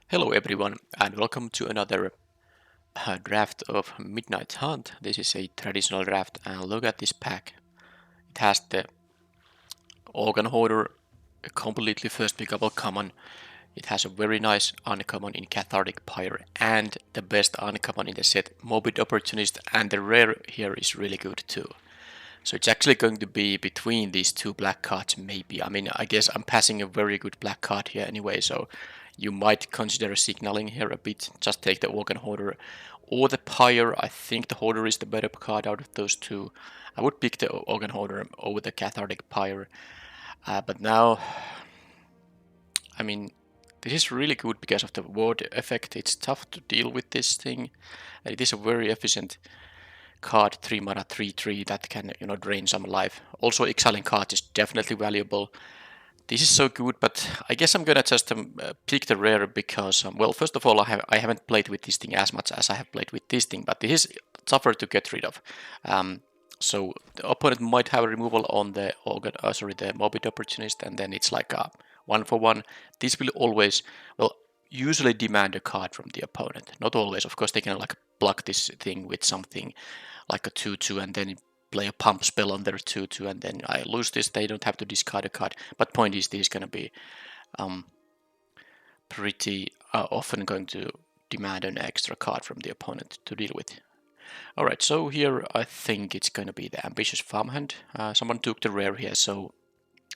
Hello everyone and welcome to another draft of Midnight Hunt. This is a traditional draft and look at this pack. It has the Organ Hoarder, a completely first pickable common. It has a very nice uncommon in Cathartic Pyre and the best uncommon in the set, Morbid Opportunist, and the rare here is really good too. So it's actually going to be between these two black cards maybe. I mean, I guess I'm passing a very good black card here anyway, so you might consider signaling here a bit. Just take the Organ Hoarder or the Pyre. I think the Hoarder is the better card out of those two. I would pick the Organ Hoarder over the Cathartic Pyre. But now, I mean, this is really good because of the ward effect. It's tough to deal with this thing. It is a very efficient card, 3 mana 3/3 that can drain some life. Also exiling card is definitely valuable. This is so good, but I guess I'm gonna just pick the rare because well, first of all, I haven't played with this thing as much as I have played with this thing, but this is tougher to get rid of. So the opponent might have a removal on the the Morbid Opportunist, and then it's like a 1-for-1. This will always, well, usually demand a card from the opponent. Not always, of course. They can like block this thing with something like a 2/2 and then play a pump spell on their 2/2 and then I lose this. They don't have to discard a card. But point is, this is gonna be pretty often going to demand an extra card from the opponent to deal with. Alright, so here I think it's going to be the Ambitious Farmhand. Someone took the rare here, so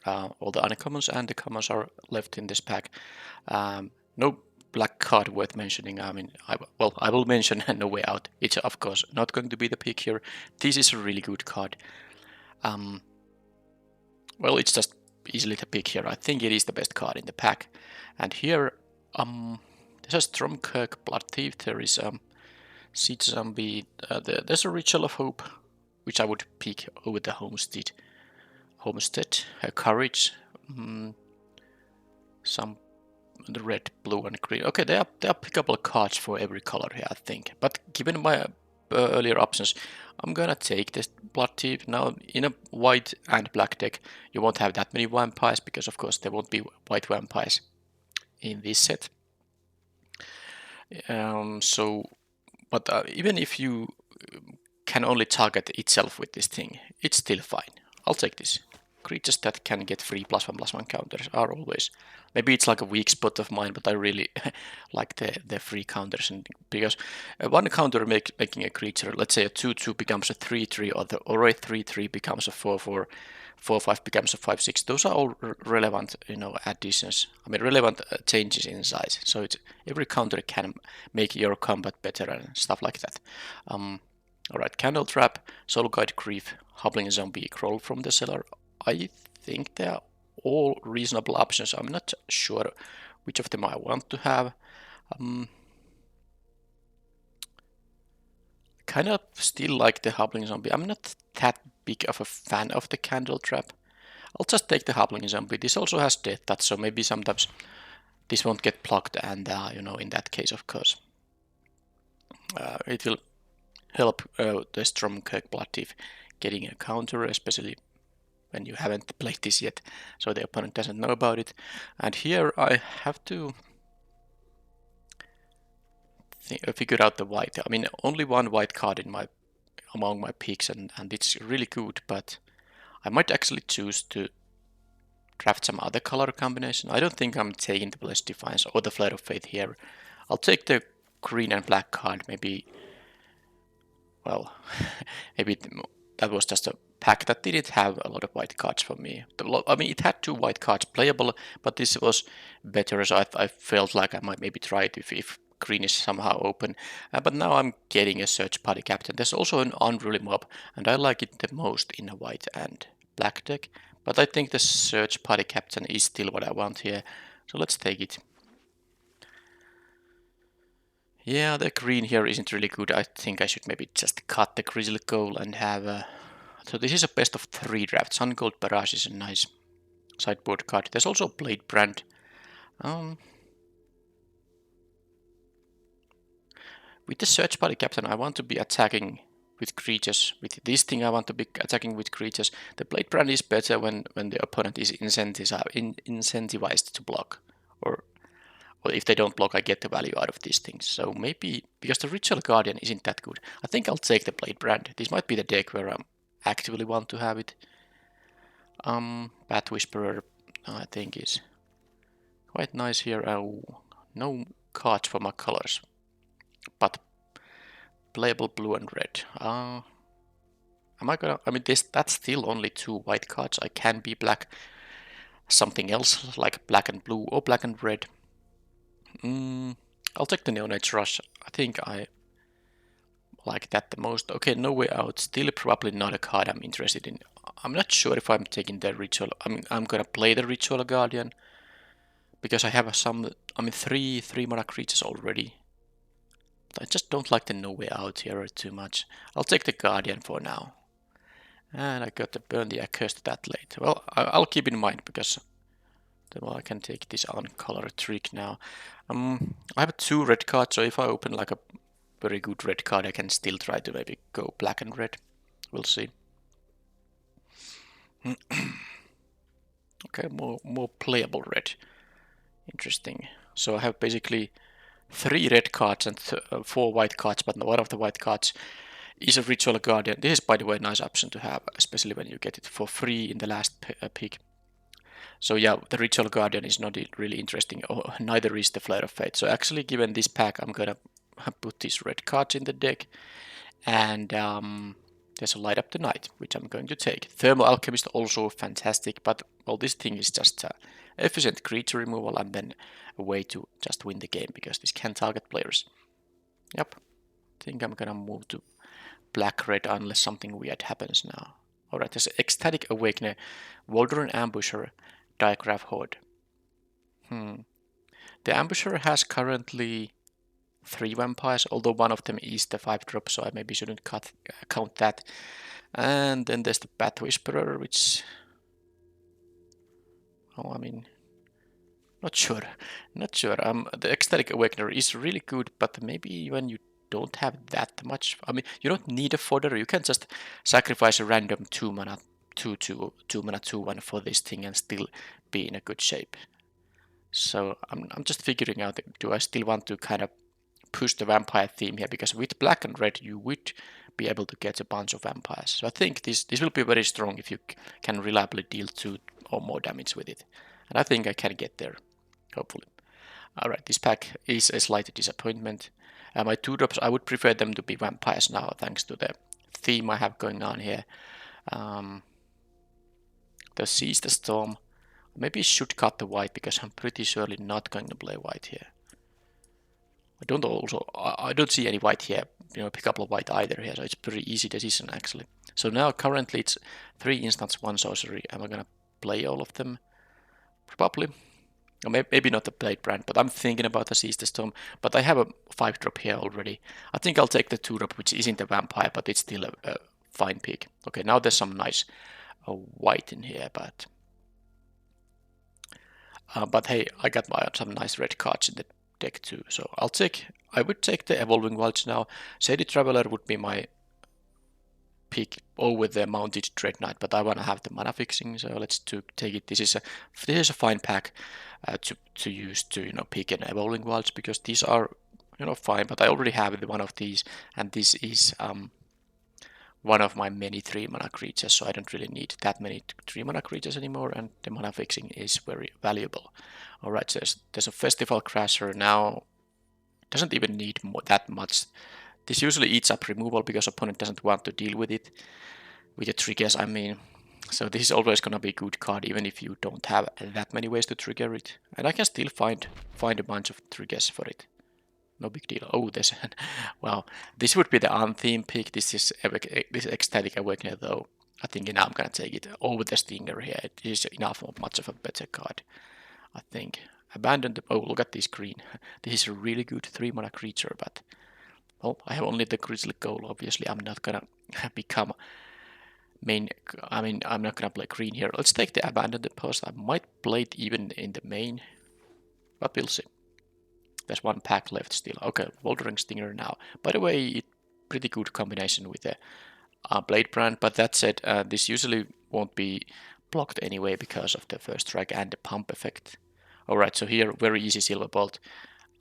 all the uncommons and the commons are left in this pack. No black card worth mentioning. I mean, I will mention No Way Out. It's of course not going to be the pick here. This is a really good card. Well, it's just easily the pick here. I think it is the best card in the pack. And here, there's a Stromkirk Blood Thief. There is Siege Zombie. There's a Ritual of Hope, which I would pick over the Homestead. Courage. Some the red, blue, and green. Okay, there are pickable cards for every color here, I think. But given my earlier options, I'm gonna take this Blood Thief. Now, in a white and black deck, you won't have that many vampires because, of course, there won't be white vampires in this set. But even if you can only target itself with this thing, it's still fine. I'll take this. Creatures that can get free +1/+1 counters are always, maybe it's like a weak spot of mine, but I really like the free counters, and because one counter making a creature, let's say a 2/2 becomes a 3/3, or a 3/3 becomes a 4/4, 4/5 becomes a 5/6. Those are all relevant, additions. I mean, relevant changes in size. So every counter can make your combat better and stuff like that. Alright, Candle Trap, Soul Guide Grief, Hobbling Zombie, Crawl from the Cellar. I think they are all reasonable options. I'm not sure which of them I want to have. Kind of still like the Hobbling Zombie. I'm not that big of a fan of the Candle Trap. I'll just take the Hobbling Zombie. This also has Death Touch, so maybe sometimes this won't get blocked, and in that case, of course, it will help the Stromkirk Blood Thief getting a counter, especially when you haven't played this yet, so the opponent doesn't know about it. And here I have to figure out the white. I mean, only one white card among my picks, and it's really good, but I might actually choose to draft some other color combination. I don't think I'm taking the Blessed Defiance or the Flare of Faith here. I'll take the green and black card, maybe, well, maybe that was just a pack that didn't have a lot of white cards for me. I mean, it had 2 white cards playable, but this was better, so I felt like I might maybe try it if green is somehow open. But now I'm getting a Search Party Captain. There's also an Unruly Mob, and I like it the most in a white and black deck. But I think the Search Party Captain is still what I want here, so let's take it. Yeah, the green here isn't really good. I think I should maybe just cut the Grizzly Goal and have so this is a best of 3 draft. Sun Gold Barrage is a nice sideboard card. There's also Blade Brand. With the Search Party Captain, I want to be attacking with creatures. With this thing, I want to be attacking with creatures. The Blade Brand is better when the opponent is incentivized to block, or Well, if they don't block, I get the value out of these things. So maybe, because the Ritual Guardian isn't that good, I think I'll take the Blade Brand. This might be the deck where I actively want to have it. Bat Whisperer, I think, is quite nice here. Oh, no cards for my colors, but playable blue and red. Am I gonna? I mean, that's still only 2 white cards. I can be black, something else like black and blue or black and red. I'll take the Neonate Rush. I think I like that the most. Okay, No Way Out. Still probably not a card I'm interested in. I'm not sure if I'm taking the Ritual. I'm gonna play the Ritual Guardian because I have three mana creatures already. But I just don't like the No Way Out here too much. I'll take the Guardian for now. And I got to burn the Accursed that late. Well, I'll keep in mind because well, I can take this on color trick now. I have 2 red cards, so if I open like a very good red card, I can still try to maybe go black and red. We'll see. Okay, more playable red. Interesting. So I have basically 3 red cards and 4 white cards, but one of the white cards is a Ritual Guardian. This is, by the way, a nice option to have, especially when you get it for free in the last pick. So yeah, the Ritual Guardian is not really interesting, or neither is the Flare of Fate. So actually, given this pack, I'm gonna put these red cards in the deck, and there's a Light Up the Night, which I'm going to take. Thermal Alchemist also fantastic, but well, this thing is just efficient creature removal and then a way to just win the game because this can target players. Yep, I think I'm gonna move to black-red unless something weird happens now. Alright, there's Ecstatic Awakener, Voldaren Ambusher, Diagraph Horde. The Ambusher has currently 3 vampires, although one of them is the 5-drop, so I maybe shouldn't count that. And then there's the Bat Whisperer, which... oh, I mean... not sure. The Ecstatic Awakener is really good, but maybe when you don't have that much... I mean, you don't need a fodder, you can just sacrifice a random 2 mana 2/1 for this thing and still be in a good shape. So I'm just figuring out, do I still want to kind of push the vampire theme here, because with black and red you would be able to get a bunch of vampires. So I think this will be very strong if you can reliably deal 2 or more damage with it. And I think I can get there, hopefully. Alright, this pack is a slight disappointment. My 2-drops, I would prefer them to be vampires now, thanks to the theme I have going on here. The Seize the Storm. Maybe I should cut the white, because I'm pretty surely not going to play white here. I don't see any white here, pick up a white either here, so it's a pretty easy decision actually. So now currently it's 3 instants, 1 sorcery. Am I gonna play all of them? Probably. Or maybe not the Blade Brand, but I'm thinking about the Seize the Storm. But I have a 5-drop here already. I think I'll take the 2-drop, which isn't a vampire, but it's still a fine pick. Okay, now there's some nice white in here, but hey, I got some nice red cards in the deck too. So I would take the Evolving Wilds now. Shady Traveler would be my pick over the Mounted Dread Knight, but I want to have the mana fixing, so let's take it. This is a fine pack to use to pick an Evolving Wilds, because these are fine, but I already have one of these, and this is one of my many 3 mana creatures, so I don't really need that many 3 mana creatures anymore, and the mana fixing is very valuable. Alright, so there's a Festival Crasher now. Doesn't even need that much. This usually eats up removal because opponent doesn't want to deal with it, with the triggers I mean. So this is always gonna be a good card even if you don't have that many ways to trigger it. And I can still find a bunch of triggers for it. No big deal. Oh, there's well, this would be the untheme pick. This is Ecstatic Awakener though. I think now I'm gonna take it over the Stinger here. It is enough of much of a better card, I think. Abandon the... oh, look at this green. This is a really good 3 mana creature, but well, I have only the Grizzly Goal. Obviously, I'm not gonna become main... I mean, I'm not gonna play green here. Let's take the Abandon the Post. I might play it even in the main, but we'll see. There's 1 pack left still. Okay, Voldaren Stinger now. By the way, pretty good combination with the Blade Brand, but that said, this usually won't be blocked anyway because of the first strike and the pump effect. Alright, so here, very easy Silver Bolt.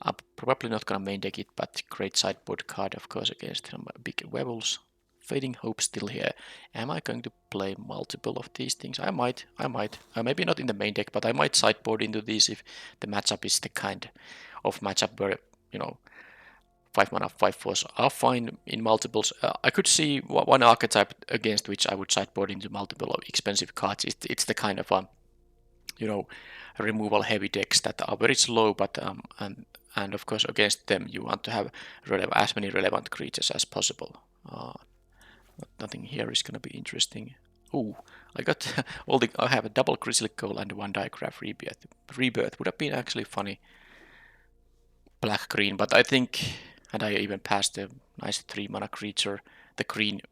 I'm probably not gonna main deck it, but great sideboard card, of course, against some big Webbles. Fading Hope still here. Am I going to play multiple of these things? I might. Maybe not in the main deck, but I might sideboard into these if the matchup is the kind of matchup where, you know, 5 mana, 5/4s are fine in multiples. I could see one archetype against which I would sideboard into multiple of expensive cards. It's the kind of, you know, removal heavy decks that are very slow, but and of course against them you want to have as many relevant creatures as possible. Nothing here is gonna be interesting. Ooh, I got I have a double Grizzly Coal and one Digraph Rebirth. Rebirth would have been actually funny. Black green, but I think, and I even passed a nice 3 mana creature, the green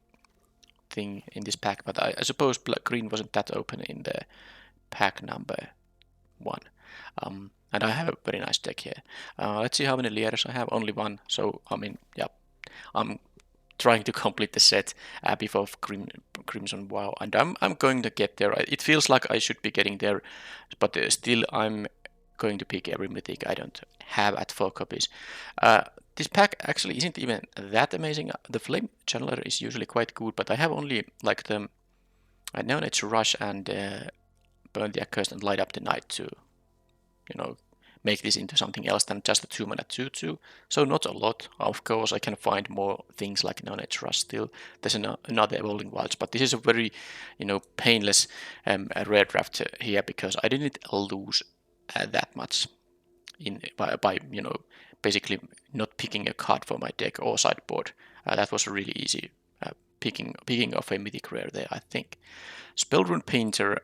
thing in this pack, but I suppose black green wasn't that open in the pack number 1. And I have a very nice deck here. Let's see how many layers I have. Only one, so I mean, yeah, I'm trying to complete the set before Crimson WoW, and I'm going to get there. It feels like I should be getting there, but still I'm going to pick every mythic I don't have at 4 copies. This pack actually isn't even that amazing. The Flame Channeler is usually quite good, but I have only like the Neonate Rush and Burn the Accursed and Light Up the Night to, you know, make this into something else than just a 2 mana 2/2. So not a lot. Of course, I can find more things like Neonate Rush still. There's another Evolving Wilds, but this is a very, you know, painless rare draft here because I didn't lose that much by you know, basically not picking a card for my deck or sideboard. That was really easy picking off a mythic rare there, I think. Spellrune Painter.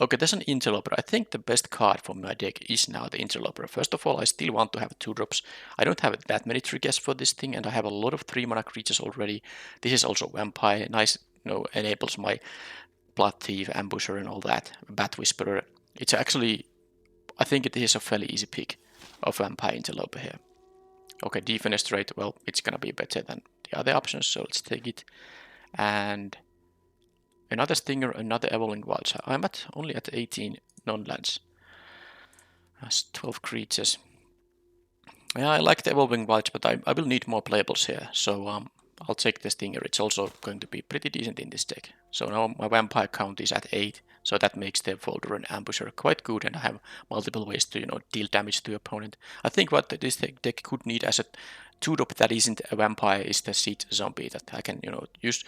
Okay, there's an Interloper. I think the best card for my deck is now the Interloper. First of all, I still want to have 2-drops. I don't have that many triggers for this thing, and I have a lot of 3 mana creatures already. This is also Vampire. Nice, you know, enables my Blood Thief, Ambusher, and all that. Bat Whisperer. It's actually, I think it is a fairly easy pick of Vampire Interloper here. Okay, Defenestrate, well, it's gonna be better than the other options, so let's take it. And another Stinger, another Evolving Wilds. I'm only at 18 non-lands. That's 12 creatures. Yeah, I like the Evolving Wilds, but I will need more playables here, so I'll take the Stinger. It's also going to be pretty decent in this deck. So now my Vampire count is at 8, so that makes the Folder and Ambusher quite good, and I have multiple ways to, you know, deal damage to the opponent. I think what this deck could need as a 2-drop that isn't a Vampire is the Siege Zombie, that I can, you know, use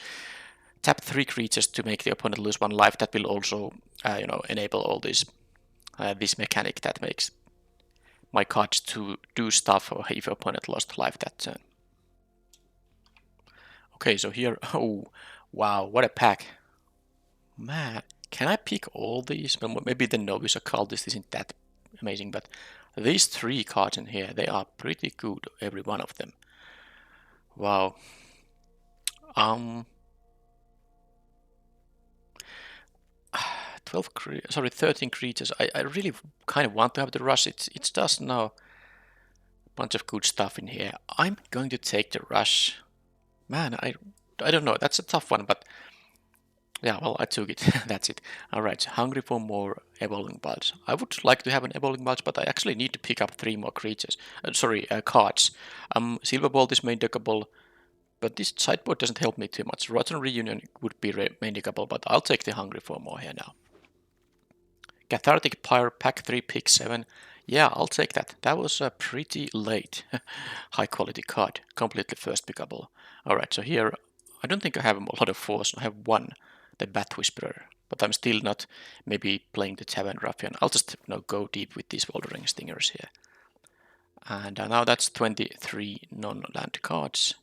tap 3 creatures to make the opponent lose 1 life. That will also, you know, enable all this mechanic that makes my cards to do stuff if opponent lost life that turn. Okay, so here, oh, wow, what a pack. Man, can I pick all these? Well, maybe the Novice Occultist isn't that amazing, but these 3 cards in here, they are pretty good, every one of them. Wow. 13 creatures. I really kind of want to have the rush. It's just now a bunch of good stuff in here. I'm going to take the rush. Man, I don't know. That's a tough one, but yeah, well, I took it. That's it. All right, hungry for more Evolving Wilds. I would like to have an Evolving Wilds, but I actually need to pick up 3 more creatures. Cards. Silver Bolt is main deckable, but this sideboard doesn't help me too much. Rotten Reunion would be main deckable, but I'll take the hungry for more here now. Cathartic Pyre, pack 3, pick 7. Yeah, I'll take that. That was a pretty late high quality card. Completely first pickable. Alright, so here I don't think I have a lot of force. I have 1, the Bat Whisperer. But I'm still not maybe playing the Tavern Ruffian. I'll just, you know, go deep with these Wildering Stingers here. And now that's 23 non-land cards.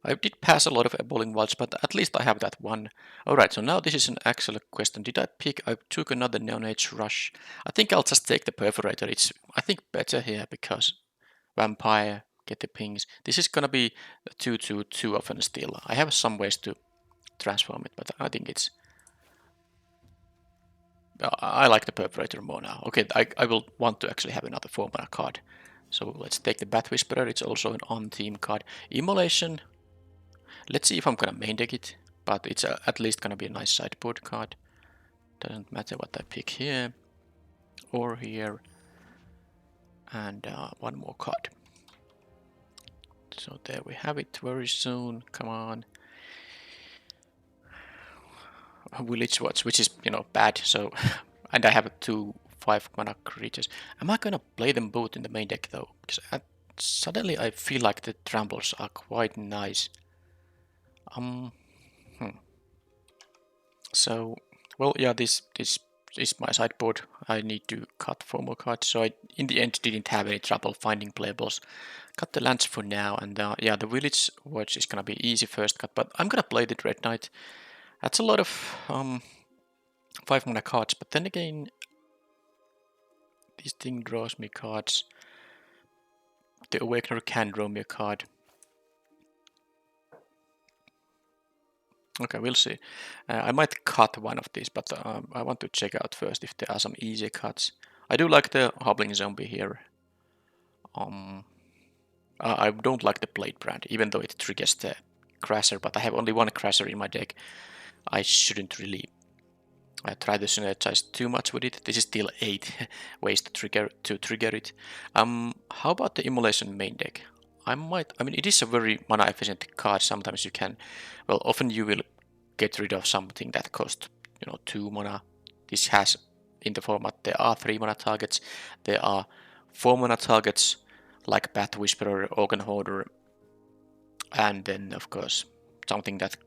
I did pass a lot of Evolving Wilds, but at least I have that one. Alright, so now this is an excellent question. Did I pick? I took another Neonate Rush. I think I'll just take the Perforator. It's, I think, better here because Vampire, get the pings. This is gonna be 2/2 too often still. I have some ways to transform it, but I think it's... I like the Perforator more now. Okay, I will want to actually have another 4 mana card. So let's take the Bat Whisperer. It's also an on-theme card. Immolation. Let's see if I'm gonna main deck it, but it's at least gonna be a nice sideboard card. Doesn't matter what I pick here or here. And one more card. So there we have it very soon. Come on. Village Watch, which is, you know, bad. So, and I have 2 5-mana creatures. Am I gonna play them both in the main deck though? Because suddenly I feel like the tramplers are quite nice. So, well, yeah, this is my sideboard. I need to cut 4 more cards. So I, in the end, didn't have any trouble finding playables. Cut the lands for now, and yeah, the Village Watch is gonna be easy first cut. But I'm gonna play the Dread Knight. That's a lot of 5-mana cards, but then again, this thing draws me cards. The Awakener can draw me a card. Okay, we'll see. I might cut one of these, but I want to check out first if there are some easy cuts. I do like the Hobbling Zombie here. I don't like the Blade Brand, even though it triggers the Crasher, but I have only one Crasher in my deck. I shouldn't really try to synergize too much with it. This is still 8 ways to trigger it. How about the Immolation main deck? I mean, it is a very mana efficient card. Sometimes you can, well, often you will get rid of something that costs, 2 mana. This has, in the format, there are 3 mana targets. There are 4 mana targets, like Path Whisperer, Organ Hoarder, and then, of course, something that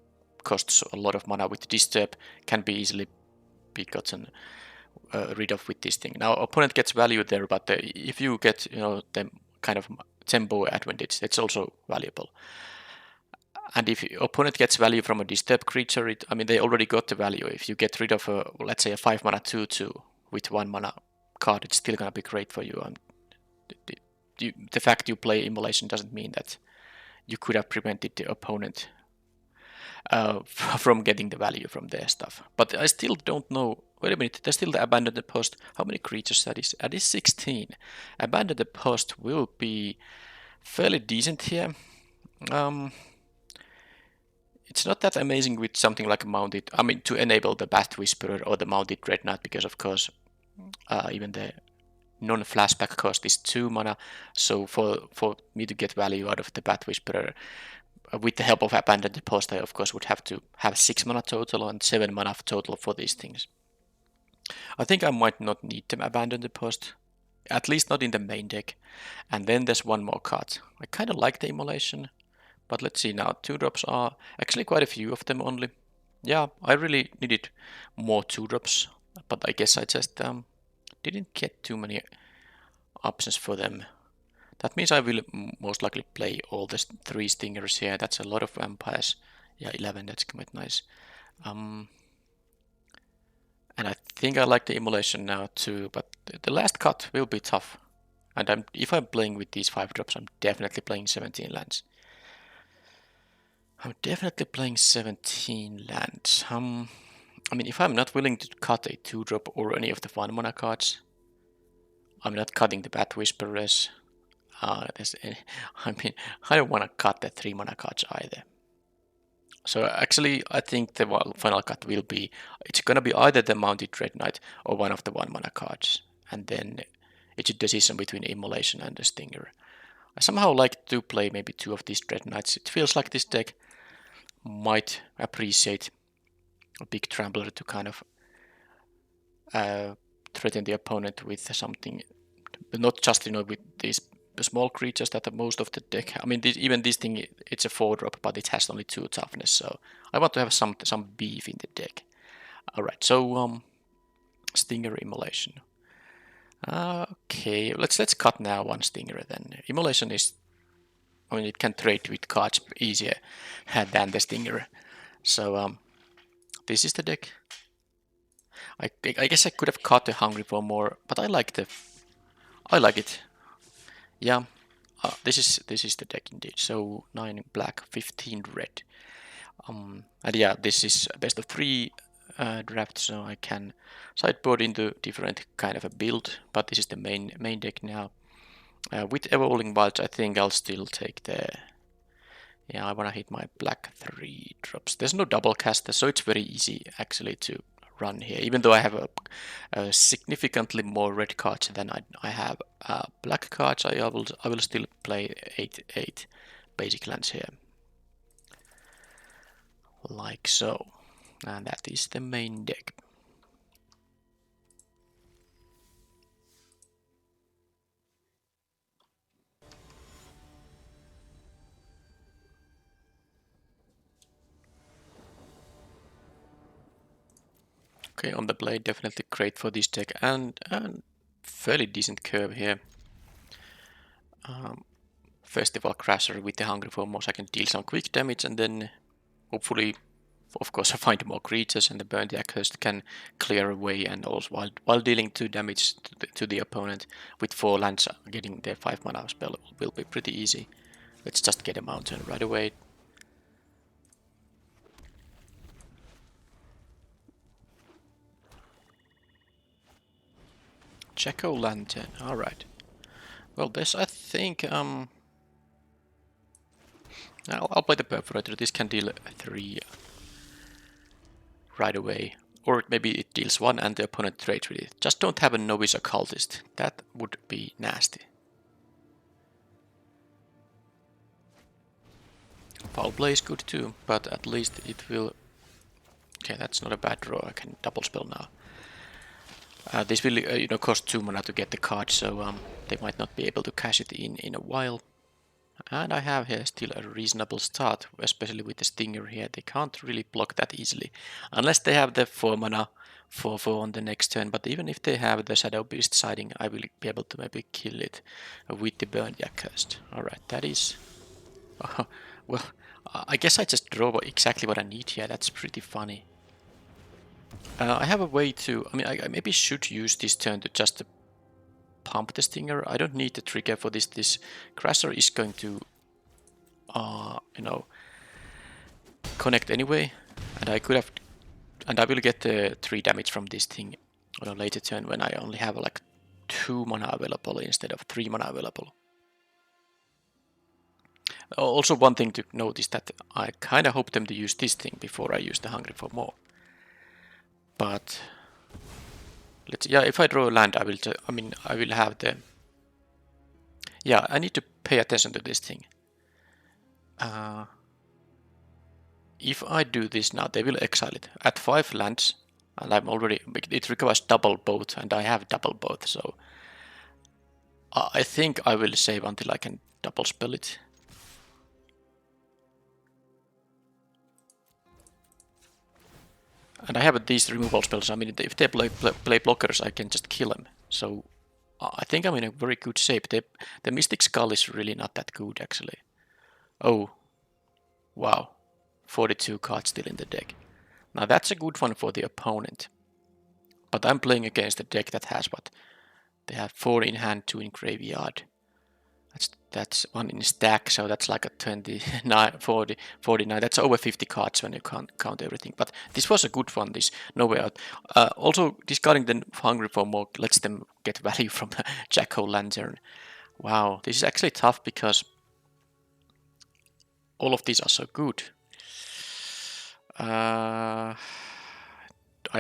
costs a lot of mana with Disturb can be easily be gotten rid of with this thing. Now, opponent gets value there, but if you get, the kind of tempo advantage, that's also valuable. And if opponent gets value from a Disturb creature, I mean, they already got the value. If you get rid of let's say a 5-mana 2/2 with 1 mana card, it's still gonna be great for you. And the fact you play Immolation doesn't mean that you could have prevented the opponent from getting the value from their stuff. But I still don't know. Wait a minute, there's still the Abandon the Post. How many creatures that is? That is 16. Abandon the Post will be fairly decent here. It's not that amazing with something like a mounted. I mean, to enable the Path Whisperer or the mounted Dread Knight, because of course, even the non-flashback cost is 2 mana. So for me to get value out of the Path Whisperer, with the help of Abandon the Post, I of course would have to have 6 mana total and 7 mana total for these things. I think I might not need to Abandon the Post, at least not in the main deck. And then there's one more card. I kind of like the Immolation, but let's see now. 2-drops are actually quite a few of them only. Yeah, I really needed more 2-drops, but I guess I just didn't get too many options for them. That means I will most likely play all the 3 Stingers here. That's a lot of vampires. Yeah, 11, that's quite nice. And I think I like the Immolation now too, but the last cut will be tough. And if I'm playing with these 5-drops, I'm definitely playing 17 lands. I'm definitely playing 17 lands. I mean, if I'm not willing to cut a 2-drop or any of the 1-mana cards, I'm not cutting the Path Whisperers. I mean, I don't want to cut the 3-mana cards either. So actually, I think the final cut will be, it's going to be either the Mounted Dread Knight or one of the 1-mana cards. And then it's a decision between Immolation and the Stinger. I somehow like to play maybe 2 of these Dread Knights. It feels like this deck might appreciate a big Trampler to kind of threaten the opponent with something, but not just, with these small creatures that are most of the deck. I mean, even this thing, it's a 4-drop, but it has only 2 toughness, so I want to have some beef in the deck. Alright, so Stinger Immolation. Okay, let's cut now 1 Stinger then. Immolation is, I mean, it can trade with cards easier than the Stinger. So this is the deck. I guess I could have cut the Hungry for more, but I like it. Yeah, this is the deck indeed. So 9 black, 15 red. And yeah, this is best of 3 draft, so I can sideboard into different kind of a build. But this is the main deck now. With Evolving Wilds, I think I'll still take the. Yeah, I wanna hit my black 3 drops. There's no double caster, so it's very easy actually to run here, even though I have a significantly more red cards than I have black cards. I will still play 8 basic lands here, like so, and that is the main deck. Okay, on the blade, definitely great for this deck, and fairly decent curve here. Festival Crasher with the Hungry for More, I can deal some quick damage, and then hopefully, of course, I find more creatures, and the Burn the Accursed can clear away, and also while dealing 2 damage to the opponent with 4 lands, getting their 5 mana spell will be pretty easy. Let's just get a mountain right away. Jack-o'-lantern, alright. Well, this I think I'll play the Perforator. This can deal 3 right away. Or maybe it deals 1 and the opponent trades with it. Just don't have a Novice Occultist. That would be nasty. Foul Play is good too, but at least it will... Okay, that's not a bad draw. I can double spell now. This will cost 2 mana to get the card, so they might not be able to cash it in a while. And I have here still a reasonable start, especially with the Stinger here. They can't really block that easily, unless they have the 4 mana for on the next turn. But even if they have the Shadow Beast siding, I will be able to maybe kill it with the Burn the Accursed. Alright, that is... well, I guess I just draw exactly what I need here. That's pretty funny. I have a way to... I mean, I maybe should use this turn to just pump the Stinger. I don't need the trigger for this. This Crasher is going to, connect anyway. And I could have... And I will get the 3 damage from this thing on a later turn when I only have like 2 mana available instead of 3 mana available. Also, one thing to note is that I kind of hope them to use this thing before I use the Hungry for More. But if I draw a land, I will have the... Yeah, I need to pay attention to this thing. If I do this now, they will exile it at 5 lands, and I'm already... It requires double both, and I have double both, so... I think I will save until I can double spell it. And I have these removal spells. I mean, if they play blockers, I can just kill them. So I think I'm in a very good shape. The Mystic Skull is really not that good, actually. Oh, wow. 42 cards still in the deck. Now that's a good one for the opponent. But I'm playing against a deck that has what? They have 4 in hand, 2 in graveyard. That's 1 in stack, so that's like a 29, 40, 49. That's over 50 cards when you can't count everything. But this was a good one, this No Way Out. Also, discarding the Hungry for More lets them get value from the Jack-o'-lantern. Wow, this is actually tough because all of these are so good. I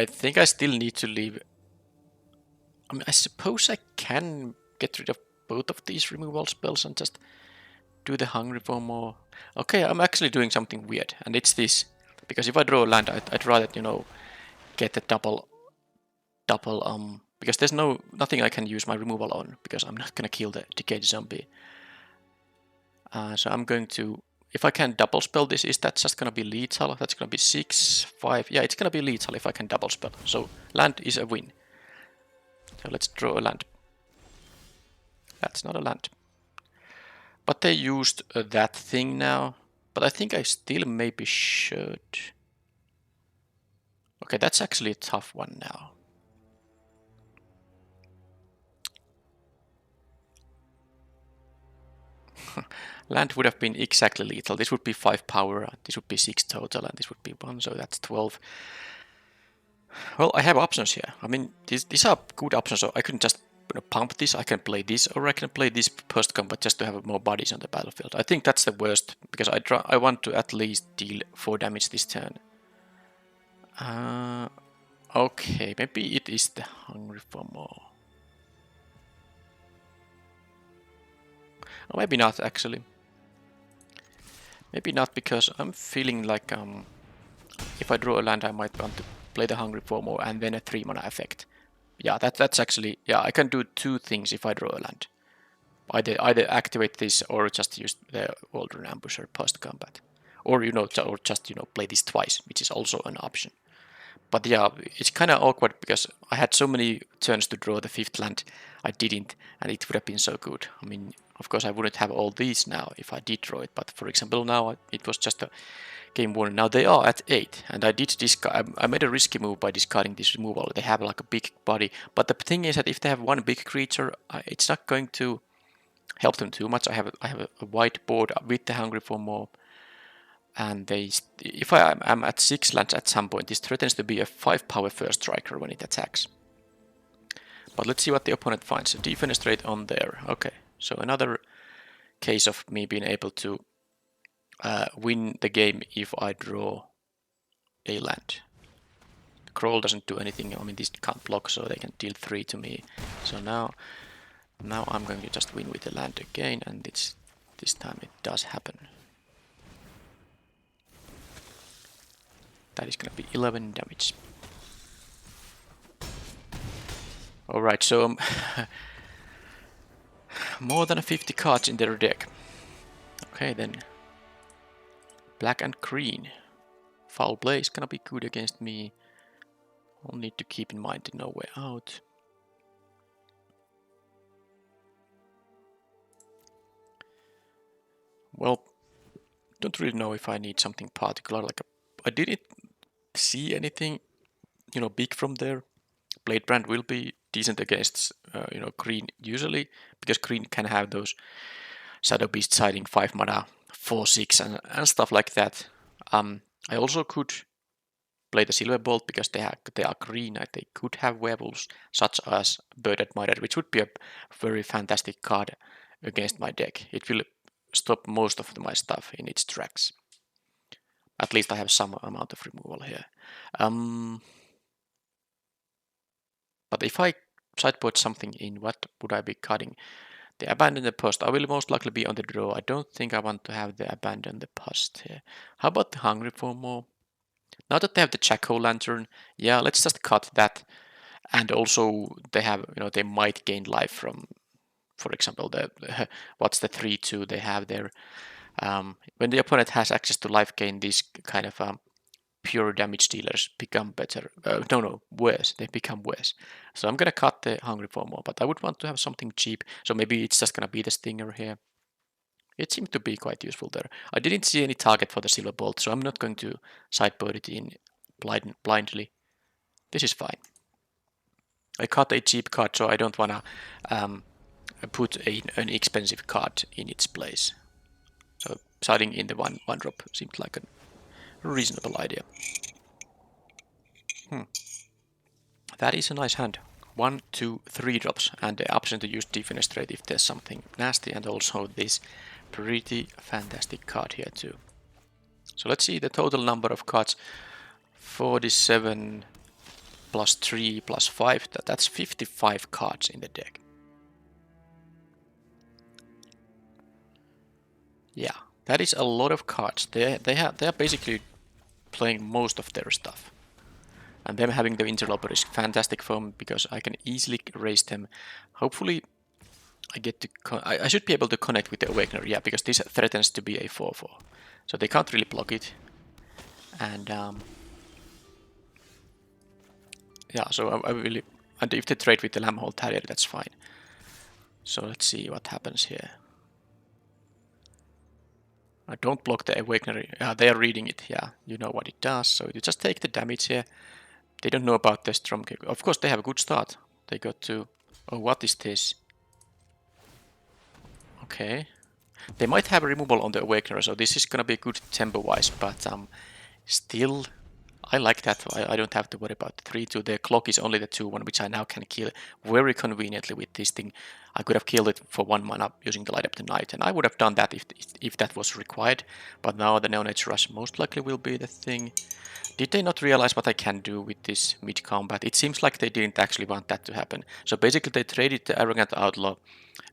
think I still need to leave... I mean, I suppose I can get rid of both of these removal spells and just do the Hungry for More. Okay, I'm actually doing something weird, and it's this. Because if I draw a land, I'd rather, get the double, because there's nothing I can use my removal on, because I'm not gonna kill the Decayed Zombie. So I'm going to, if I can double spell this, is that just gonna be lethal? That's gonna be 6, 5, yeah, it's gonna be lethal if I can double spell. So land is a win. So let's draw a land. That's not a land. But they used that thing now. But I think I still maybe should. Okay, that's actually a tough one now. Land would have been exactly lethal. This would be 5 power, this would be 6 total, and this would be 1, so that's 12. Well, I have options here. I mean, these are good options, so I couldn't just pump this. I can play this, or I can play this post-combat just to have more bodies on the battlefield. I think that's the worst, because I want to at least deal 4 damage this turn. Okay, maybe it is the hungry for more. Or maybe not, actually. Maybe not, because I'm feeling like if I draw a land, I might want to play the hungry for more and then a 3-mana effect. Yeah, that's actually, yeah, I can do two things if I draw a land. Either activate this or just use the Waldron Ambusher post combat, or or just play this twice, which is also an option. But yeah, it's kind of awkward because I had so many turns to draw the 5th land, I didn't, and it would have been so good. I mean, of course I wouldn't have all these now if I did draw it, but for example now it was just a game 1. Now they are at 8, and I did discard. I made a risky move by discarding this removal. They have like a big body, but the thing is that if they have one big creature, it's not going to help them too much. I have a white board with the Hungry for More, and if I'm at 6 lands at some point, this threatens to be a 5-power first striker when it attacks. But let's see what the opponent finds. Defenestrate on there. Okay, so another case of me being able to win the game if I draw a land. Crawl doesn't do anything. I mean, this can't block, so they can deal 3 to me. So now I'm going to just win with the land again, and this time it does happen. That is going to be 11 damage. Alright, so more than 50 cards in their deck. Okay, then black and green. Foul play is gonna be good against me. I'll need to keep in mind No Way Out. Well, don't really know if I need something particular. Like I didn't see anything, big from there. Blade Brand will be decent against, green usually, because green can have those Shadow Beast siding 5 mana, 4/6 and stuff like that. I also could play the Silver Bolt because they are green and they could have werewolves such as Bird Admirer, which would be a very fantastic card against my deck. It will stop most of my stuff in its tracks. At least I have some amount of removal here. But if I sideboard something in, what would I be cutting? The Abandon the Post. I will most likely be on the draw. I don't think I want to have the Abandon the Post here. How about the Hungry for More? Now that they have the Jack-o'-lantern, yeah, let's just cut that. And also they have, they might gain life from, for example, what's the 3/2 they have there. When the opponent has access to life gain, these kind of pure damage dealers become better. Worse. They become worse. So I'm gonna cut the Hungry for More, but I would want to have something cheap. So maybe it's just gonna be the Stinger here. It seemed to be quite useful there. I didn't see any target for the Silver Bolt, so I'm not going to sideboard it in blindly. This is fine. I cut a cheap card, so I don't wanna put an expensive card in its place. So siding in the one drop seemed like a reasonable idea. That is a nice hand. 1, 2, 3 drops, and the option to use Defenestrate if there's something nasty, and also this pretty fantastic card here too. So let's see the total number of cards. 47 plus 3 plus 5, that's 55 cards in the deck. Yeah, that is a lot of cards. They are basically playing most of their stuff. And them having the Interloper is fantastic for me because I can easily raise them. Hopefully I get to I should be able to connect with the Awakener, yeah, because this threatens to be a 4/4. So they can't really block it. And yeah, so I really, and if they trade with the Lambhole Terrier, that's fine. So let's see what happens here. I don't block the Awakener. Yeah, they are reading it. Yeah, you know what it does. So you just take the damage here. They don't know about the Stormcake. Of course, they have a good start. They got to... Oh, what is this? Okay. They might have a removal on the Awakener, so this is gonna be good tempo-wise, but still, I like that. I don't have to worry about the 3-2. The clock is only the 2-1, which I now can kill very conveniently with this thing. I could have killed it for 1 mana using the Light Up the Night, and I would have done that if that was required. But now the Neonate Rush most likely will be the thing. Did they not realize what I can do with this mid-combat? It seems like they didn't actually want that to happen. So basically they traded the Arrogant Outlaw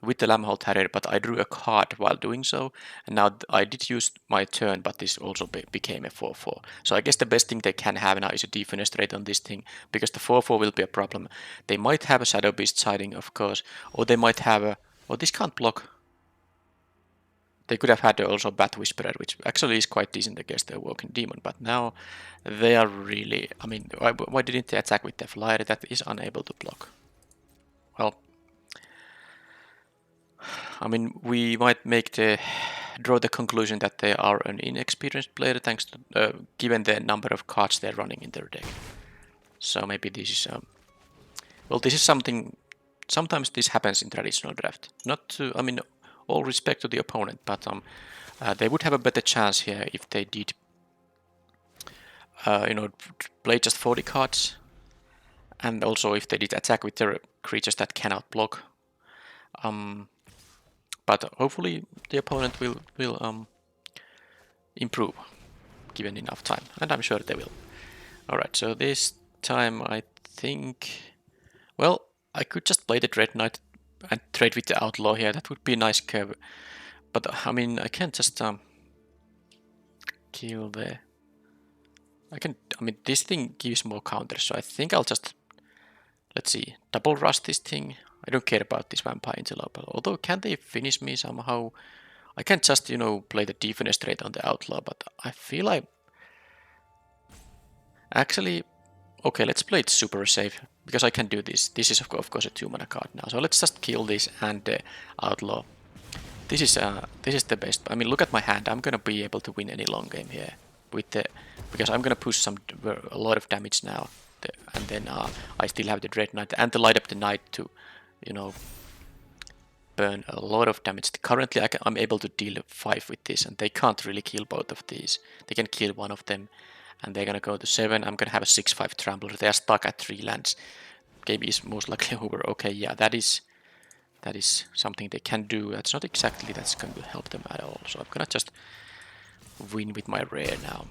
with the Lambhole Terrier, but I drew a card while doing so. And now I did use my turn, but this also became a 4-4. So I guess the best thing they can have now is a defenestrate on this thing, because the 4-4 will be a problem. They might have a Shadow Beast siding, of course, or they might have a... Oh, this can't block. They could have had also Bat Whisperer, which actually is quite decent against the Walking Demon, but now they are really... I mean, why didn't they attack with the Flyer that is unable to block? Well, I mean, we might draw the conclusion that they are an inexperienced player thanks to, given the number of cards they're running in their deck. So maybe this is... well, this is something... Sometimes this happens in traditional draft. Not to... I mean... all respect to the opponent, but they would have a better chance here if they did, play just 40 cards, and also if they did attack with their creatures that cannot block. But hopefully the opponent will improve given enough time, and I'm sure they will. Alright, so this time I think, well, I could just play the Dread Knight and trade with the Outlaw here. That would be a nice curve. But I mean, I can't just kill the... I mean, this thing gives more counters, so I think I'll just... Let's see, double rush this thing. I don't care about this Vampire Interloper. Although, can they finish me somehow? I can't just, play the defenestrate on the Outlaw, but I feel like... Actually... Okay, let's play it super safe, because I can do this. This is of course a 2-mana card now, so let's just kill this and Outlaw. This is the best. I mean, look at my hand. I'm gonna be able to win any long game here with because I'm gonna push a lot of damage now, and then I still have the Dread Knight and the Light Up the Night to, burn a lot of damage. Currently, I'm able to deal 5 with this, and they can't really kill both of these. They can kill one of them. And they're gonna go to 7. I'm gonna have a 6-5 Trampler. They are stuck at 3 lands. Game is most likely over. Okay, yeah, that is something they can do. That's not exactly that's going to help them at all. So I'm gonna just win with my rare now.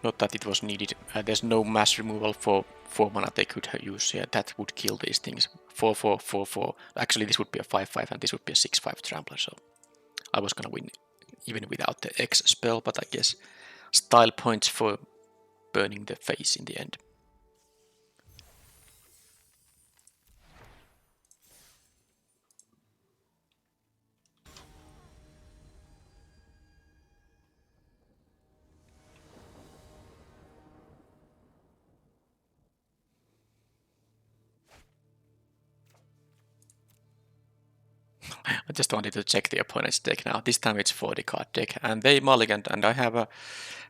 Not that it was needed. There's no mass removal for 4 mana they could use here. That would kill these things. 4-4, 4-4. Actually, this would be a 5-5 and this would be a 6-5 Trampler. So I was gonna win even without the X spell, but I guess style points for burning the face in the end. I just wanted to check the opponent's deck now. This time it's 40 card deck, and they mulliganed, and I have a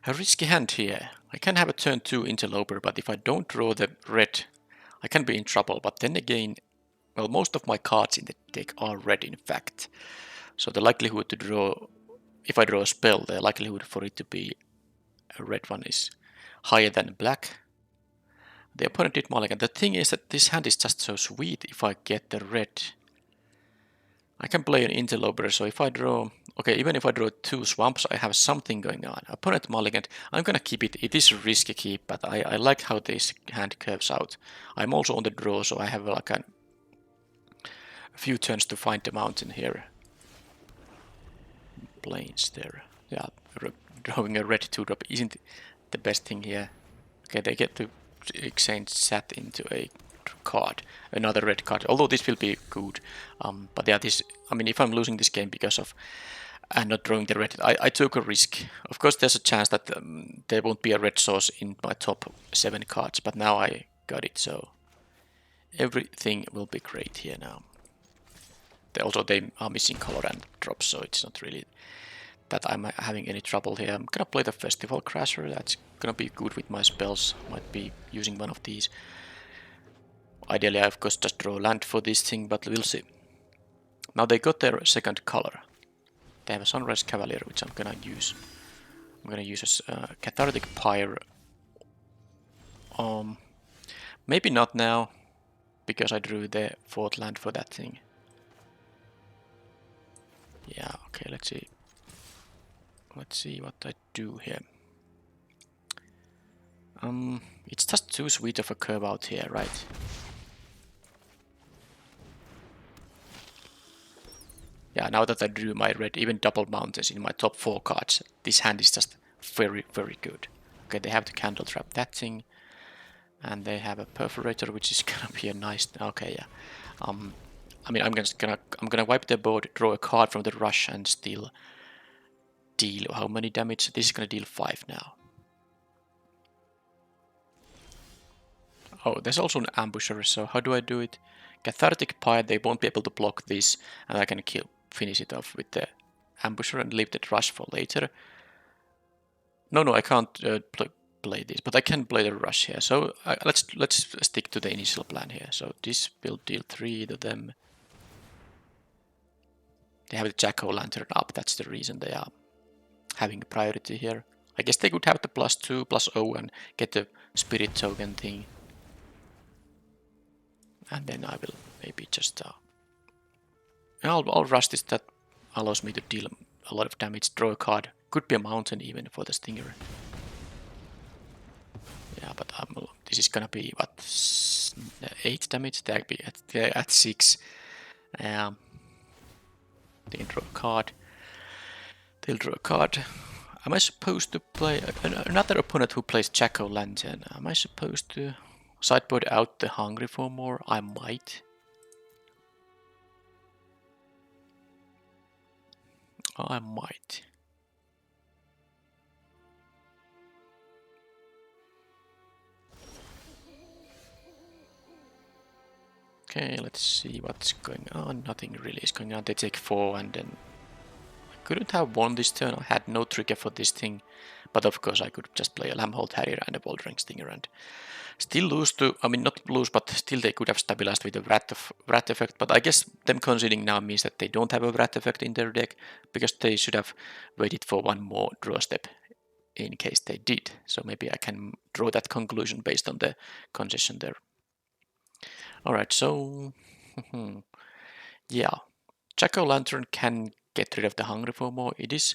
risky hand here. I can have a turn 2 Interloper, but if I don't draw the red, I can be in trouble. But then again, well, most of my cards in the deck are red, in fact. So the likelihood to draw, if I draw a spell, the likelihood for it to be a red one is higher than black. The opponent did mulligan. The thing is that this hand is just so sweet if I get the red. I can play an Interloper, so if I draw... Okay, even if I draw 2 swamps, I have something going on. Opponent mulligan, I'm gonna keep it. It is a risky keep, but I like how this hand curves out. I'm also on the draw, so I have like a few turns to find the mountain here. Plains there. Yeah, drawing a red 2-drop isn't the best thing here. Okay, they get to exchange sat into a card, another red card, although this will be good, but yeah, this, I mean, if I'm losing this game because of not drawing the red, I took a risk. Of course there's a chance that there won't be a red source in my top 7 cards, but now I got it, so everything will be great here now. Also they are missing color and drops, so it's not really that I'm having any trouble here. I'm gonna play the Festival Crasher. That's gonna be good with my spells. Might be using one of these. Ideally, I of course just draw land for this thing, but we'll see. Now they got their second color. They have a Sunrise Cavalier, which I'm gonna use. I'm gonna use as Cathartic Pyre. Maybe not now, because I drew the fourth land for that thing. Yeah, okay, let's see. Let's see what I do here. It's just too sweet of a curve out here, right? Yeah, now that I drew my red, even double mountains in my top 4 cards, this hand is just very, very good. Okay, they have the candle trap, that thing. And they have a perforator, which is gonna be a nice. Okay, yeah. I mean, I'm gonna wipe their board, draw a card from the rush, and still deal how many damage? This is gonna deal 5 now. Oh, there's also an ambusher. So how do I do it? Cathartic Pyre. They won't be able to block this, and I can finish it off with the ambusher and leave the rush for later. No, I can't play this, but I can play the rush here. So let's stick to the initial plan here. So this will deal 3 to them. They have the Jack-o'-lantern up. That's the reason they are having priority here. I guess they could have the +2, +0 and get the spirit token thing. And then I will maybe just I'll rush this. That allows me to deal a lot of damage. Draw a card. Could be a mountain even for the stinger. Yeah, but this is gonna be what, 8 damage. They're at 6. They draw a card. They'll draw a card. Am I supposed to play another opponent who plays Jack-o'-lantern? Am I supposed to sideboard out the Hungry for More? I might. I might. Okay, let's see what's going on. Nothing really is going on. They take 4 and then I couldn't have won this turn. I had no trigger for this thing. But of course I could just play a Lambhold Harrier and a Bottleneck Stinger and still lose to, I mean not lose, but still they could have stabilized with a Wrath effect. But I guess them conceding now means that they don't have a Wrath effect in their deck, because they should have waited for one more draw step in case they did. So maybe I can draw that conclusion based on the concession there. Alright, so yeah, Jack-o'-lantern can get rid of the Hungry for More. It is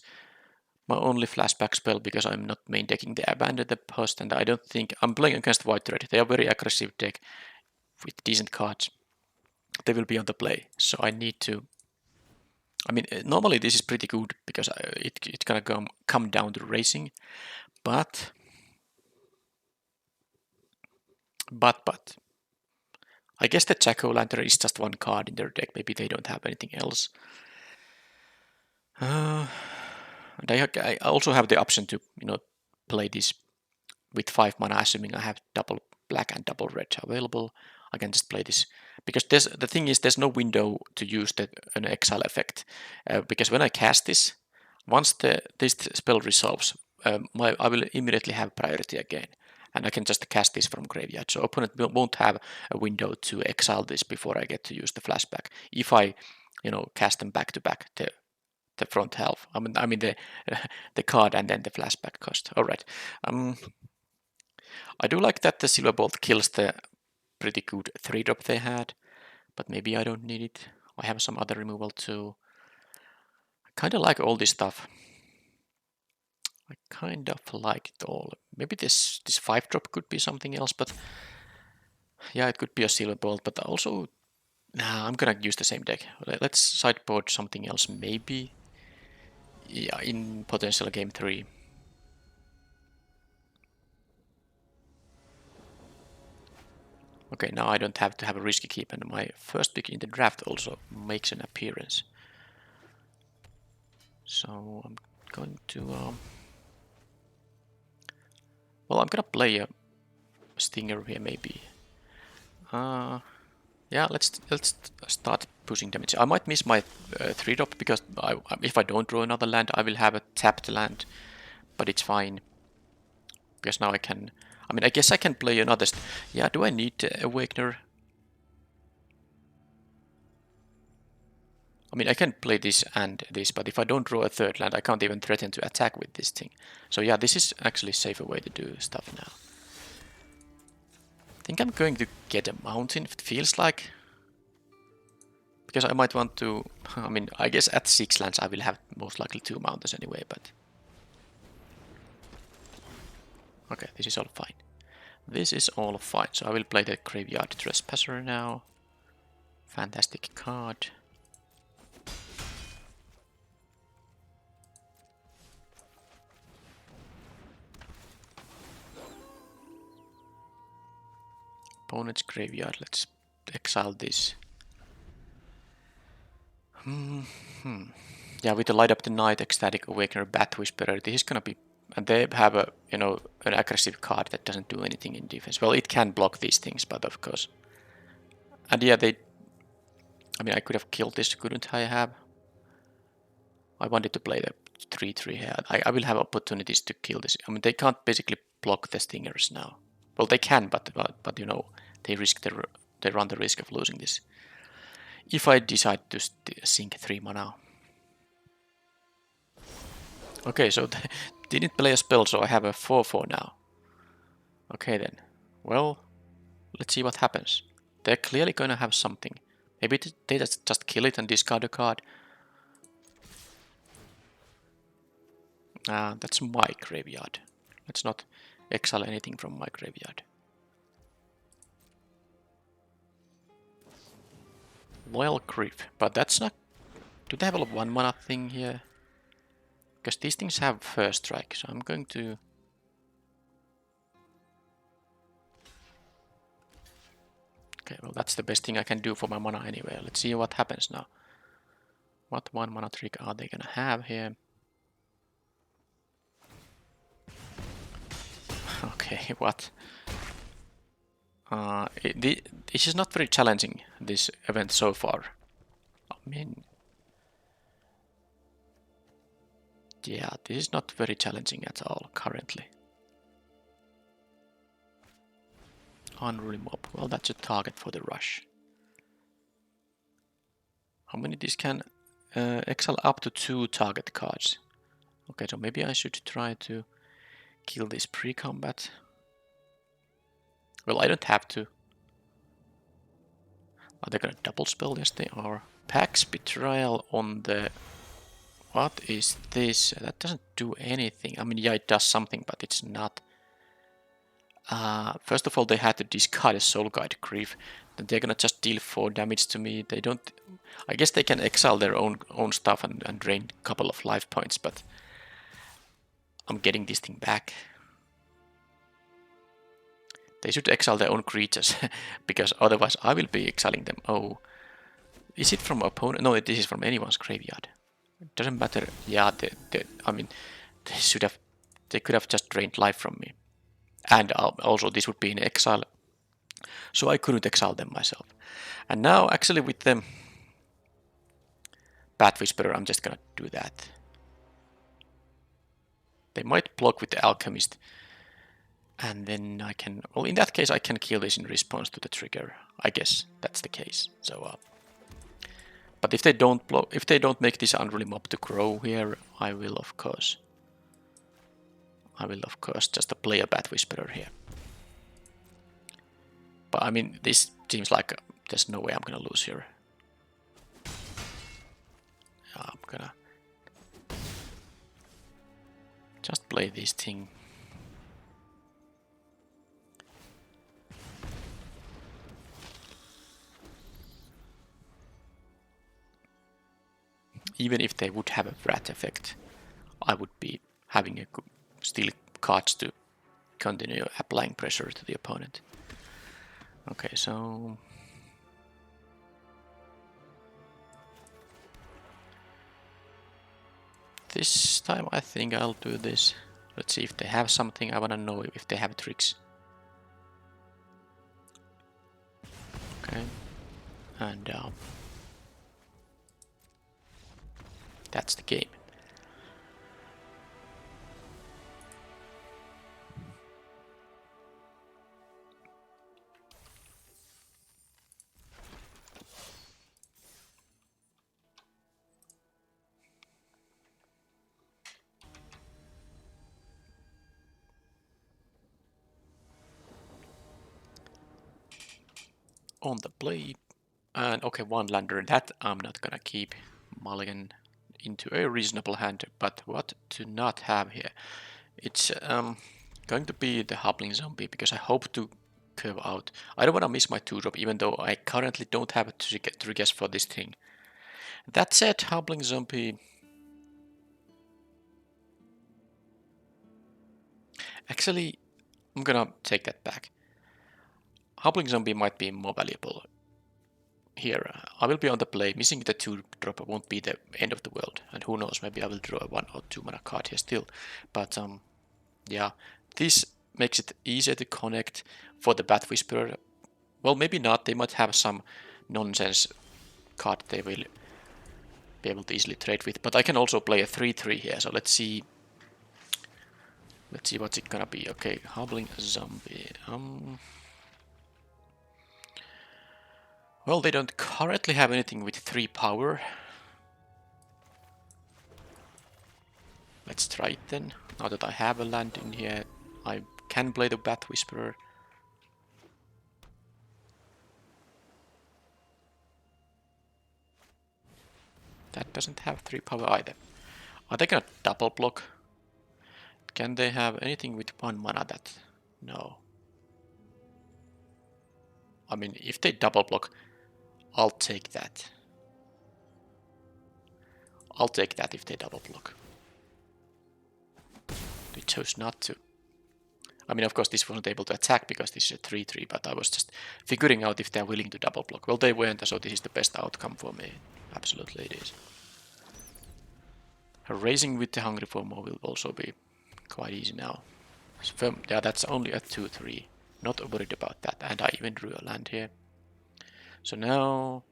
my only flashback spell because I'm not main decking the Abandon the Post, and I don't think I'm playing against White Red. They are very aggressive deck with decent cards. They will be on the play, so I need to. I mean, normally this is pretty good because it's gonna come down to racing, but I guess the Jack-o'-lantern is just one card in their deck. Maybe they don't have anything else. And I also have the option to play this with 5 mana, assuming I have double black and double red available. I can just play this because the thing is there's no window to use an exile effect, because when I cast this, once this spell resolves, I will immediately have priority again, and I can just cast this from graveyard. So opponent won't have a window to exile this before I get to use the flashback. If I cast them back to back, the front half. I mean the card and then the flashback cost. All right. I do like that the Silver Bolt kills the pretty good 3-drop they had, but maybe I don't need it. I have some other removal too. I kind of like all this stuff. I kind of like it all. Maybe this 5-drop could be something else, but yeah, it could be a Silver Bolt, but also, nah, I'm gonna use the same deck. Let's sideboard something else, maybe. Yeah, in potential game 3. Okay, now I don't have to have a risky keep, and my first pick in the draft also makes an appearance. So I'm going to well, I'm gonna play a stinger here maybe. Yeah, let's start pushing damage. I might miss my 3-drop because if I don't draw another land, I will have a tapped land, but it's fine because now I can. I mean, I guess I can play another. Yeah, do I need Awakener? I mean, I can play this and this, but if I don't draw a third land, I can't even threaten to attack with this thing. So yeah, this is actually a safer way to do stuff now. I think I'm going to get a mountain, if it feels like. Because I might want to... I mean, I guess at 6 lands I will have most likely 2 mountains anyway, but... Okay, this is all fine. This is all fine, so I will play the Graveyard Trespasser now. Fantastic card. Opponent's Graveyard, let's exile this. Yeah, with the Light Up the Night, Ecstatic Awakener, Bat Whisperer, this is gonna be... And they have a, you know, an aggressive card that doesn't do anything in defense. Well, it can block these things, but of course... And yeah, they... I mean, I could have killed this, couldn't I have? I wanted to play the 3-3 here. I will have opportunities to kill this. I mean, they can't basically block the Stingers now. Well, they can, but you know, they run the risk of losing this. If I decide to sink 3 mana. Okay, so they didn't play a spell, so I have a 4-4 now. Okay then. Well, let's see what happens. They're clearly gonna have something. Maybe they just kill it and discard a card. That's my graveyard. Let's not exile anything from my graveyard. Loyal Grief, but that's not... Do they have a 1 mana thing here? Because these things have first strike, so I'm going to... Okay, well that's the best thing I can do for my mana anyway. Let's see what happens now. What 1 mana trick are they gonna have here? Okay, what? This is not very challenging, this event so far. I mean... Yeah, this is not very challenging at all currently. Unruly Mob, well that's a target for the rush. How many this can exile up to 2 target cards? Okay, so maybe I should try to kill this pre-combat. Well, I don't have to. Are they gonna double spell? Yes, they are. Pax Betrayal on the... What is this? That doesn't do anything. I mean, yeah, it does something, but it's not... First of all, they had to discard a Soul Guide Grief. Then they're gonna just deal 4 damage to me. They don't... I guess they can exile their own stuff and drain a couple of life points, but... I'm getting this thing back. They should exile their own creatures, because otherwise I will be exiling them. Oh, is it from opponent? No, this is from anyone's graveyard. It doesn't matter. Yeah, I mean, they could have just drained life from me. And also this would be in exile, so I couldn't exile them myself. And now, actually with the Bat Whisperer, I'm just gonna do that. They might block with the Alchemist. And then I can, well, in that case I can kill this in response to the trigger. I guess that's the case. So, but if they don't block, if they don't make this Unruly Mob to grow here, I will of course just play a Bat Whisperer here. But I mean, this seems like there's no way I'm gonna lose here. I'm gonna just play this thing. Even if they would have a Wrath effect, I would be having still cards to continue applying pressure to the opponent. Okay, so... This time I think I'll do this. Let's see if they have something. I wanna know if they have tricks. Okay, and that's the game. on the play. And okay, one lander, that I'm not gonna keep. Mulligan into a reasonable hand, but what to not have here? It's going to be the Hobbling Zombie, because I hope to curve out. I don't want to miss my 2-drop, even though I currently don't have a triggers for this thing. That said, Hobbling Zombie... Actually, I'm gonna take that back. Hobbling Zombie might be more valuable here. I will be on the play. Missing the 2-drop won't be the end of the world. And who knows, maybe I will draw a 1 or 2 mana card here still. But yeah, this makes it easier to connect for the Bat Whisperer. Well, maybe not. They might have some nonsense card they will be able to easily trade with. But I can also play a 3-3 here. So let's see. Let's see what's it gonna be. Okay, Hobbling Zombie. Well, they don't currently have anything with 3 power. Let's try it then. Now that I have a land in here, I can play the Bat Whisperer. That doesn't have 3 power either. Are they gonna double block? Can they have anything with 1 mana that... No. I mean, if they double block, I'll take that. I'll take that if they double block. They chose not to. I mean, of course, this wasn't able to attack because this is a 3-3, but I was just figuring out if they're willing to double block. Well, they weren't, so this is the best outcome for me. Absolutely it is. Racing with the Hungry for More will also be quite easy now. So, yeah, that's only a 2-3. Not worried about that, and I even drew a land here. So now...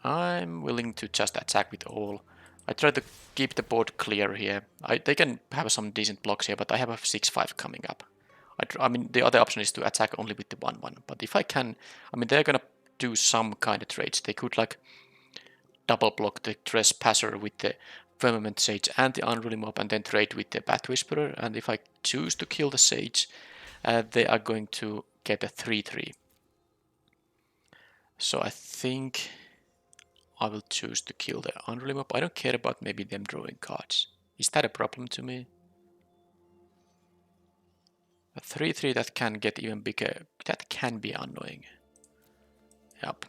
I'm willing to just attack with all. I try to keep the board clear here. They can have some decent blocks here, but I have a 6-5 coming up. I mean, the other option is to attack only with the 1-1. But if I can... I mean, they're gonna do some kind of trades. They could, like, double block the Trespasser with the Firmament Sage and the Unruly Mob, and then trade with the Bat Whisperer. And if I choose to kill the Sage, they are going to get a 3-3. So I think... I will choose to kill the Unruly Mob. I don't care about maybe them drawing cards. Is that a problem to me? A 3-3 that can get even bigger. That can be annoying. Yep.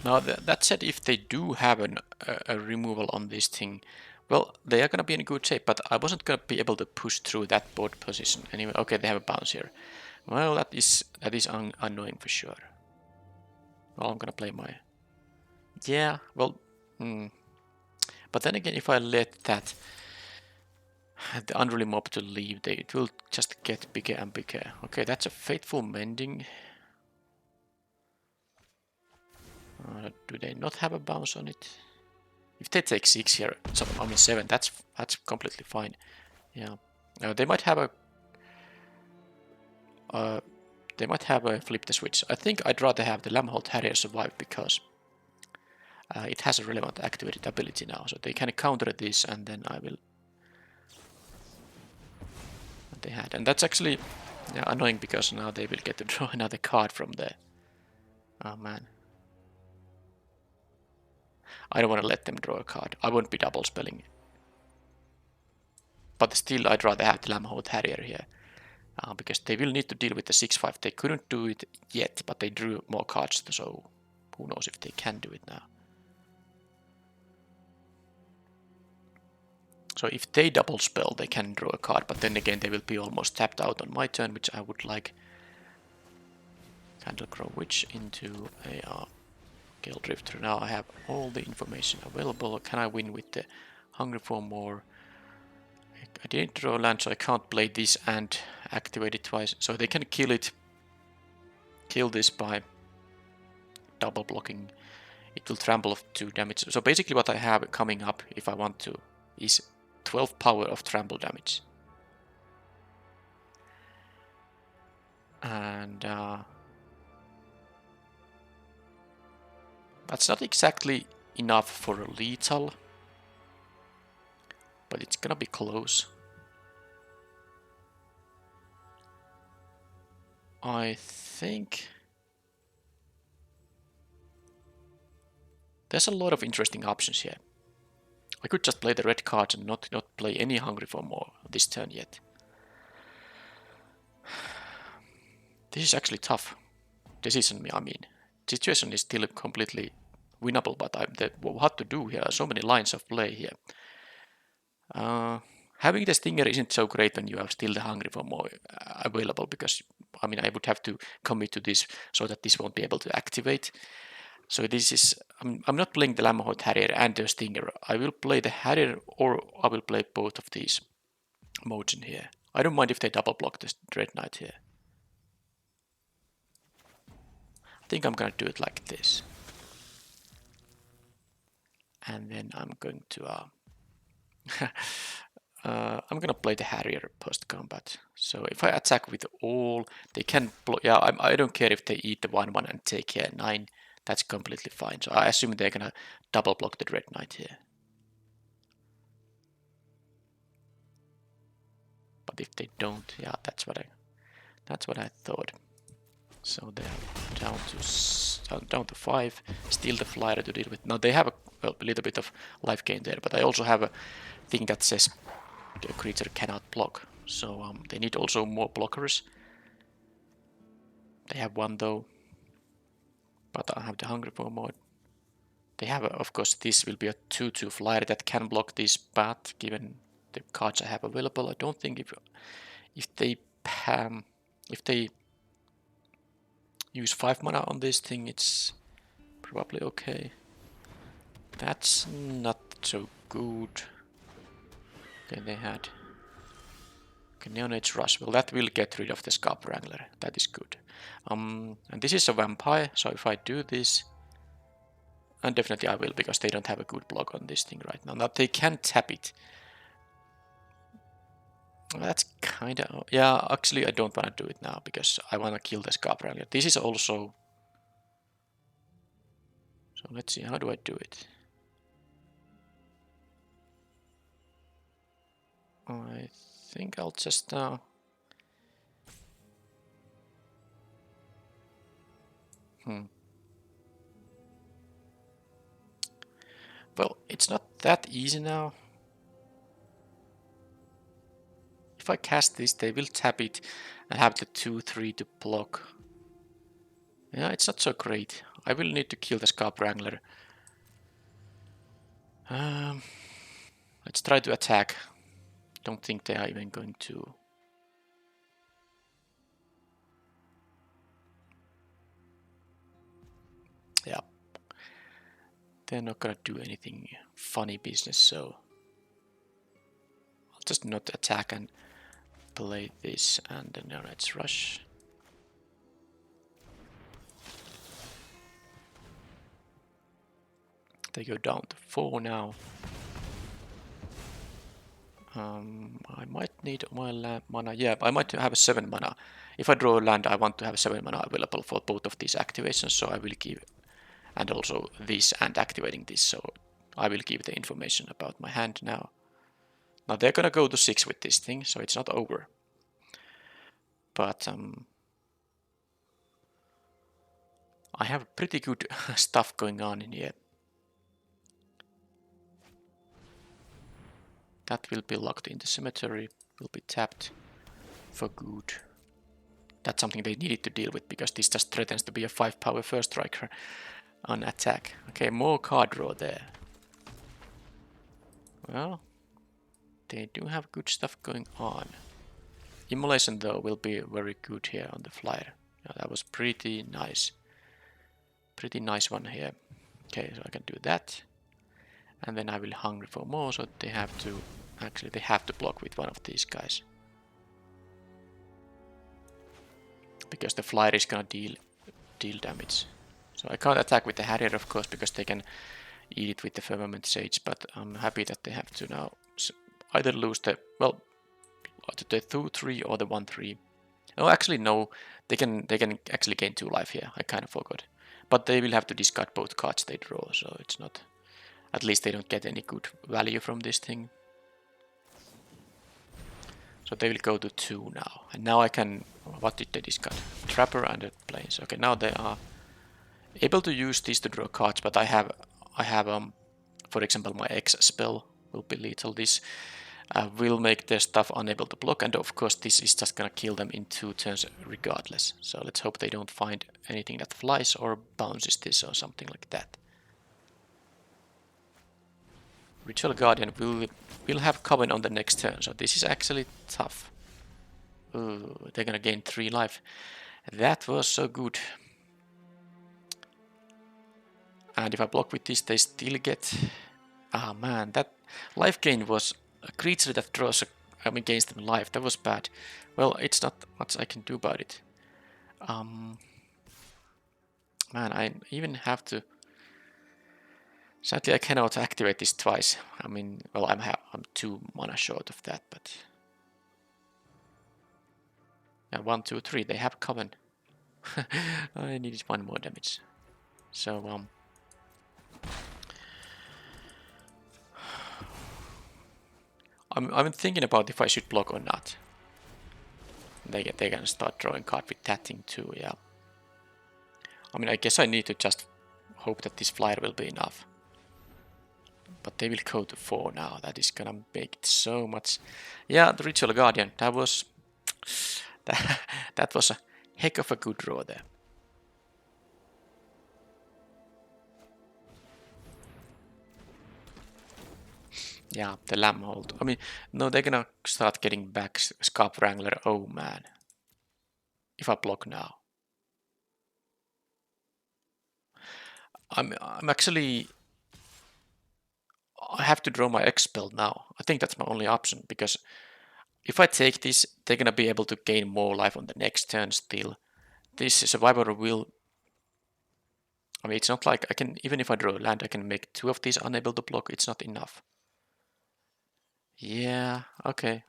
Now that said, if they do have a removal on this thing, well, they are going to be in good shape, but I wasn't going to be able to push through that board position. Anyway, okay, they have a bounce here. Well, that is annoying for sure. Well, I'm going to play my... Yeah, well... But then again, if I let that... the Unruly Mob to leave, it will just get bigger and bigger. Okay, that's a Fateful Mending. Do they not have a bounce on it? If they take 6 here, so, I mean 7, that's completely fine. Yeah, they might have a flip the switch. I think I'd rather have the Lamholt Harrier survive because it has a relevant activated ability now, so they can counter this, and then I will. They had, and that's actually annoying because now they will get to draw another card from there. Oh man. I don't want to let them draw a card. I won't be double spelling. But still, I'd rather have the Lamholt Harrier here. Because they will need to deal with the 6-5. They couldn't do it yet, but they drew more cards, so who knows if they can do it now. So if they double spell, they can draw a card, but then again, they will be almost tapped out on my turn, which I would like. Candlecrow Witch into a Gale Drifter. Now I have all the information available. Can I win with the Hungry for More? I didn't draw land, so I can't play this and activate it twice. So they can kill it. Kill this by double blocking. It will trample of 2 damage. So basically what I have coming up, if I want to, is 12 power of trample damage. And That's not exactly enough for a lethal, but it's gonna be close. I think there's a lot of interesting options here. I could just play the red cards and not play any Hungry for More this turn yet. This is actually tough decision, I mean. Situation is still completely winnable, but what to do here? So many lines of play here. Having the Stinger isn't so great when you have still the Hungry for More available, because I mean I would have to commit to this so that this won't be able to activate. So this is, I'm not playing the Lammerhorn Harrier and the Stinger. I will play the Harrier or I will play both of these modes in here. I don't mind if they double block the Dread Knight here. I think I'm gonna do it like this. And then I'm going to I'm gonna play the Harrier post combat. So if I attack with all, they can block. Yeah, I don't care if they eat the 1/1 and take here 9. That's completely fine. So I assume they're gonna double block the Dread Knight here. But if they don't, yeah, that's what I thought. So they're down to 5. Still the flyer to deal with. Now they have a little bit of life gain there, but I also have a thing that says the creature cannot block. So they need also more blockers. They have 1 though, but I have the Hungry for More. They have, of course, this will be a 2/2 flyer that can block this, but given the cards I have available, I don't think if they use 5 mana on this thing, it's probably okay. That's not so good. Okay, they had Neonate Rush. Well, that will get rid of the Scarp Wrangler. That is good. And this is a vampire, so if I do this, and definitely I will, because they don't have a good block on this thing right now. Now they can tap it. That's kind of... Yeah, actually I don't want to do it now, because I want to kill the Scarp Wrangler. This is also... So let's see, how do I do it? I think I'll just... Well, it's not that easy now. If I cast this, they will tap it and have the 2/3 to block. Yeah, it's not so great. I will need to kill the Scarp Wrangler. Let's try to attack. Don't think they are even going to... Yeah. They're not gonna do anything funny business, so... I'll just not attack and play this, and then let's rush. They go down to 4 now. I might need my land mana. Yeah, I might have a 7 mana. If I draw a land, I want to have 7 mana available for both of these activations, so I will give... And also this and activating this, so I will give the information about my hand now. Now they're gonna go to 6 with this thing, so it's not over. But I have pretty good stuff going on in here. That will be locked in the cemetery, will be tapped for good. That's something they needed to deal with, because this just threatens to be a 5-power first striker on attack. Okay, more card draw there. Well, they do have good stuff going on. Immolation though will be very good here on the flyer. Yeah, that was pretty nice. Pretty nice one here. Okay, so I can do that. And then I will Hungry for More, so they have to... Actually, they have to block with one of these guys. Because the flyer is gonna deal damage. So I can't attack with the Harrier, of course, because they can eat it with the Firmament Sage, but I'm happy that they have to now either lose the... Well, the 2/3 or the 1/3. Oh, actually no, they can actually gain 2 life here. I kind of forgot. But they will have to discard both cards they draw, so it's not... At least they don't get any good value from this thing. So they will go to 2 now. And now I can... What did they discard? Trapper and a Plains. Okay, now they are able to use these to draw cards, but I have for example, my X spell will be lethal. This will make their stuff unable to block, and of course this is just gonna kill them in 2 turns regardless. So let's hope they don't find anything that flies or bounces this or something like that. Ritual Guardian will have Coven on the next turn, so this is actually tough. Ooh, they're gonna gain 3 life. That was so good. And if I block with this, they still get... Ah man, that life gain was a creature that draws gains them life. That was bad. Well, it's not much I can do about it. Man, I even have to... Sadly, I cannot activate this twice. I mean, well, I'm 2 mana short of that, but... Yeah, 1, 2, 3, they have Coven. I needed 1 more damage. So, I'm thinking about if I should block or not. They're gonna start drawing card with that thing too, yeah. I mean, I guess I need to just hope that this flyer will be enough. But they will go to 4 now. That is gonna make it so much. Yeah, the Ritual Guardian. That was that was a heck of a good draw there. Yeah, the Lamb hold. I mean, no, they're gonna start getting back Scarp Wrangler. Oh man. If I block now. I'm actually... I have to draw my X spell now. I think that's my only option, because if I take this, they're gonna be able to gain more life on the next turn still. This Survivor will... I mean, it's not like I can... Even if I draw a land, I can make 2 of these unable to block. It's not enough. Yeah, okay.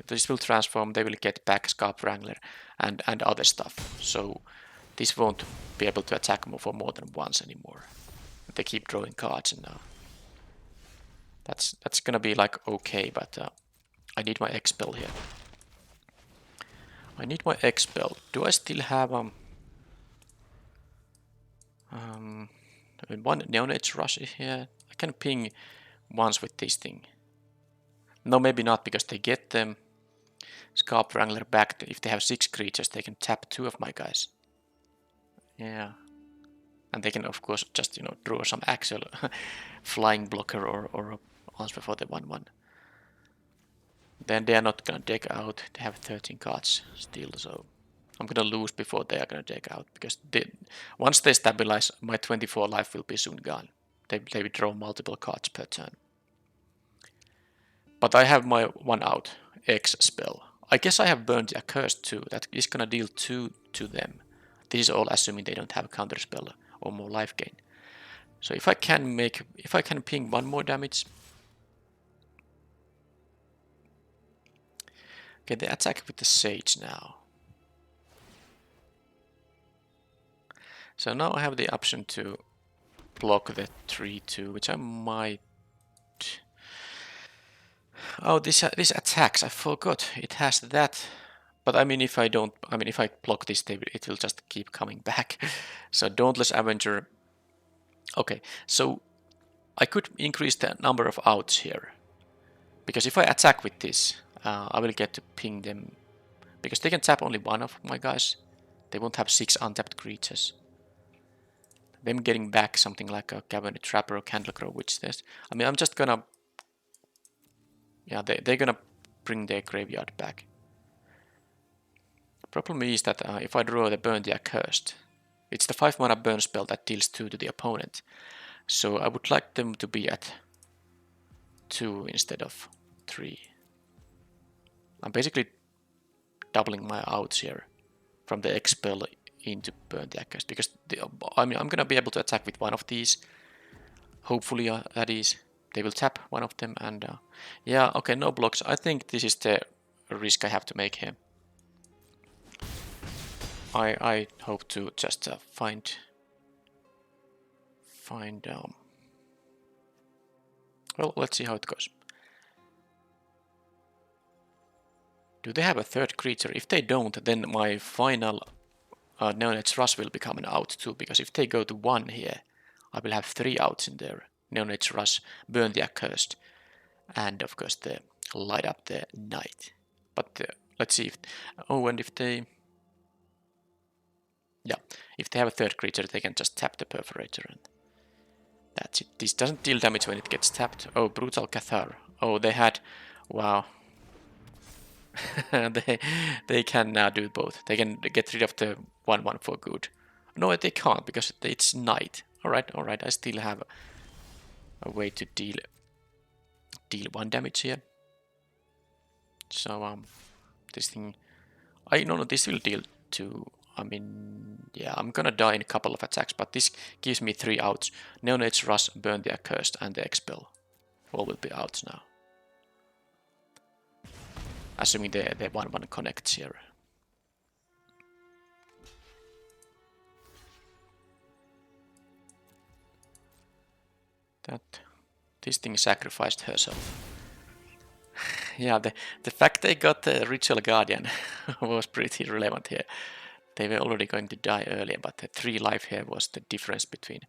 This will transform, they will get back Scarp Wrangler and other stuff. So this won't be able to attack for more than once anymore. They keep drawing cards and that's gonna be like okay, but I need my X spell here. I need my X spell. Do I still have one Neonate Rush here? I can ping once with this thing. No, maybe not, because they get them Scarp Wrangler back. If they have 6 creatures, they can tap 2 of my guys. Yeah. And they can, of course, just, you know, draw some actual flying blocker or answer for the 1/1. Then they are not gonna deck out. They have 13 cards still, so I'm gonna lose before they are gonna deck out, because once they stabilize, my 24 life will be soon gone. They will draw multiple cards per turn. But I have my 1 out, X spell. I guess I have burned the Accursed too. That is gonna deal 2 to them. This is all assuming they don't have a counter spell or more life gain. So if I can ping 1 more damage. Okay, they attack with the Sage now. So now I have the option to block the 3/2, which I might... Oh, this attacks, I forgot. It has that. But I mean, if I block this, it will just keep coming back. So Dauntless Avenger. Okay, so I could increase the number of outs here. Because if I attack with this, I will get to ping them. Because they can tap only 1 of my guys. They won't have 6 untapped creatures. Them getting back something like a Cabinet Trapper or Candlecrow Witch Nest. I mean, I'm just gonna... Yeah, they're gonna bring their graveyard back. Problem is that if I draw the Burn the Accursed, it's the 5 mana burn spell that deals 2 to the opponent. So I would like them to be at 2 instead of 3. I'm basically doubling my outs here from the X spell into Burn the Accursed, because I'm gonna be able to attack with 1 of these. Hopefully that is. They will tap 1 of them and yeah, okay, no blocks. I think this is the risk I have to make here. I hope to just find find... well, let's see how it goes. Do they have a third creature? If they don't, then my final Neonate Rush will become an out too, because if they go to 1 here, I will have 3 outs in there. Neonate Rush, Burn the Accursed, and of course the Light Up the Night. But let's see if... oh, and if they... yeah, if they have a third creature, they can just tap the Perforator and that's it. This doesn't deal damage when it gets tapped. Oh, Brutal Cathar. Oh, they had... wow. they can now do both. They can get rid of the 1/1 for good. No, they can't because it's night. Alright, alright. I still have a way to deal 1 damage here. So this thing... no, this will deal 2. I mean, yeah, I'm gonna die in a couple of attacks, but this gives me 3 outs. Neonate's Rush, Burn the Accursed, and the Expel. All will be outs now. Assuming the 1/1 connects here. This thing sacrificed herself. Yeah, the fact they got the Ritual Guardian was pretty relevant here. They were already going to die earlier, but the 3 life here was the difference between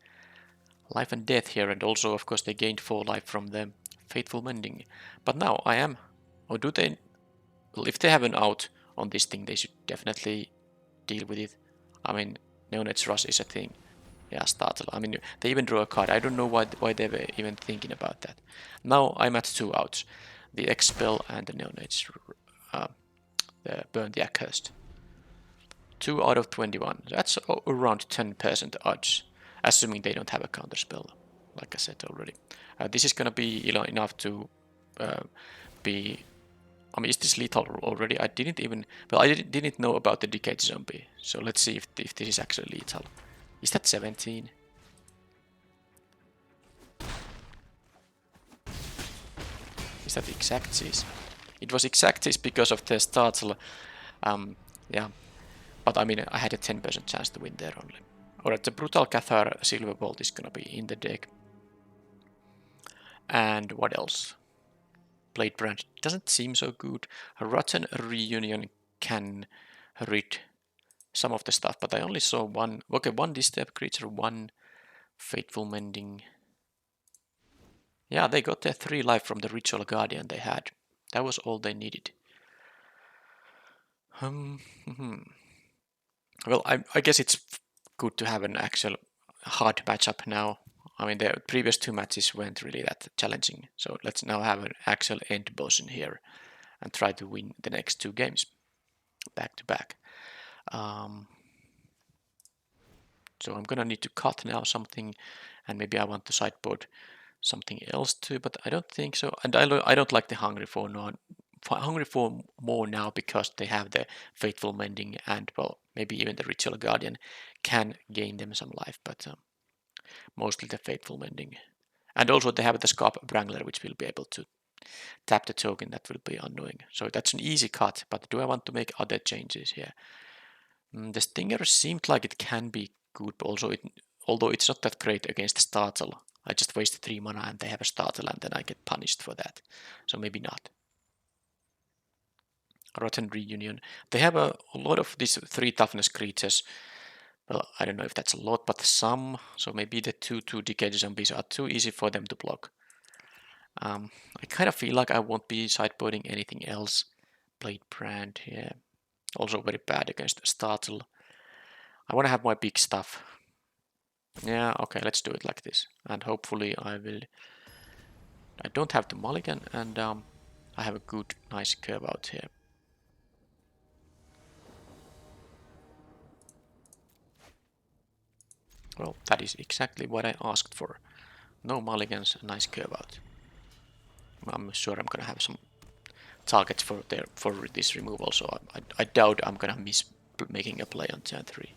life and death here, and also of course they gained 4 life from the Fateful Mending. But now I am... or do they... well, if they have an out on this thing, they should definitely deal with it. I mean, Neonate's Rush is a thing. Yeah, Startle. I mean, they even drew a card. I don't know why they were even thinking about that. Now I'm at 2 outs. The Expel and the Neonate's the Burn the Accursed. 2 out of 21. That's around 10% odds, assuming they don't have a counterspell, like I said already. This is gonna be enough to be... I mean, is this lethal already? I didn't even... well, I didn't know about the Decayed Zombie, so let's see if this is actually lethal. Is that 17? Is that exactsies? It was exactsies because of the startle. Yeah, but I mean, I had a 10% chance to win there only. Alright, the Brutal Cathar Silverbolt is gonna be in the deck. And what else? Blade Brand doesn't seem so good. A Rotten Reunion can rid some of the stuff, but I only saw 1. Okay, 1 Disturb creature, 1 Fateful Mending. Yeah, they got their 3 life from the Ritual Guardian they had. That was all they needed. Well, I guess it's good to have an actual hard matchup now. I mean, the previous 2 matches weren't really that challenging, so let's now have an actual end boss in here and try to win the next 2 games back to back. So I'm gonna need to cut now something, and maybe I want to sideboard something else too, but I don't think so. And I don't like the Hungry for more now because they have the Fateful Mending, and well, maybe even the Ritual Guardian can gain them some life, but mostly the Fateful Mending. And also they have the Scarp Wrangler, which will be able to tap the token. That will be annoying. So that's an easy cut, but do I want to make other changes here? The Stinger seemed like it can be good, but also although it's not that great against the Startle. I just waste 3 mana and they have a Startle and then I get punished for that. So maybe not. Rotten Reunion. They have a lot of these 3 toughness creatures. Well, I don't know if that's a lot, but some. So maybe the 2/2 Decayed Zombies are too easy for them to block. I kind of feel like I won't be sideboarding anything else. Blade Brand, yeah. Also very bad against Startle. I want to have my big stuff. Yeah, okay, let's do it like this. And hopefully I don't have the mulligan, and I have a good, nice curve out here. Well, that is exactly what I asked for. No mulligans, a nice curve out. I'm sure I'm gonna have some targets for this removal, so I doubt I'm gonna miss making a play on turn 3.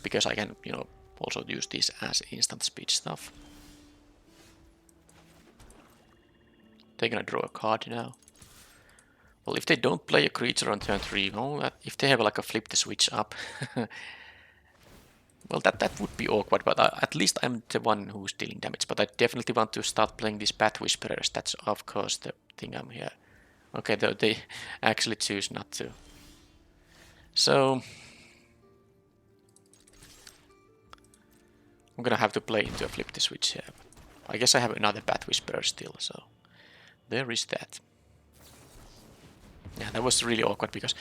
Because I can, also use this as instant speed stuff. They're gonna draw a card now. Well, if they don't play a creature on turn 3, well, if they have like a flip the switch up, Well, that would be awkward, but at least I'm the one who's dealing damage. But I definitely want to start playing these Path Whisperers. That's of course the thing I'm here. Okay, though they actually choose not to. So I'm gonna have to play into a flip the switch here. I guess I have another Path Whisperer still, so there is that. Yeah, that was really awkward because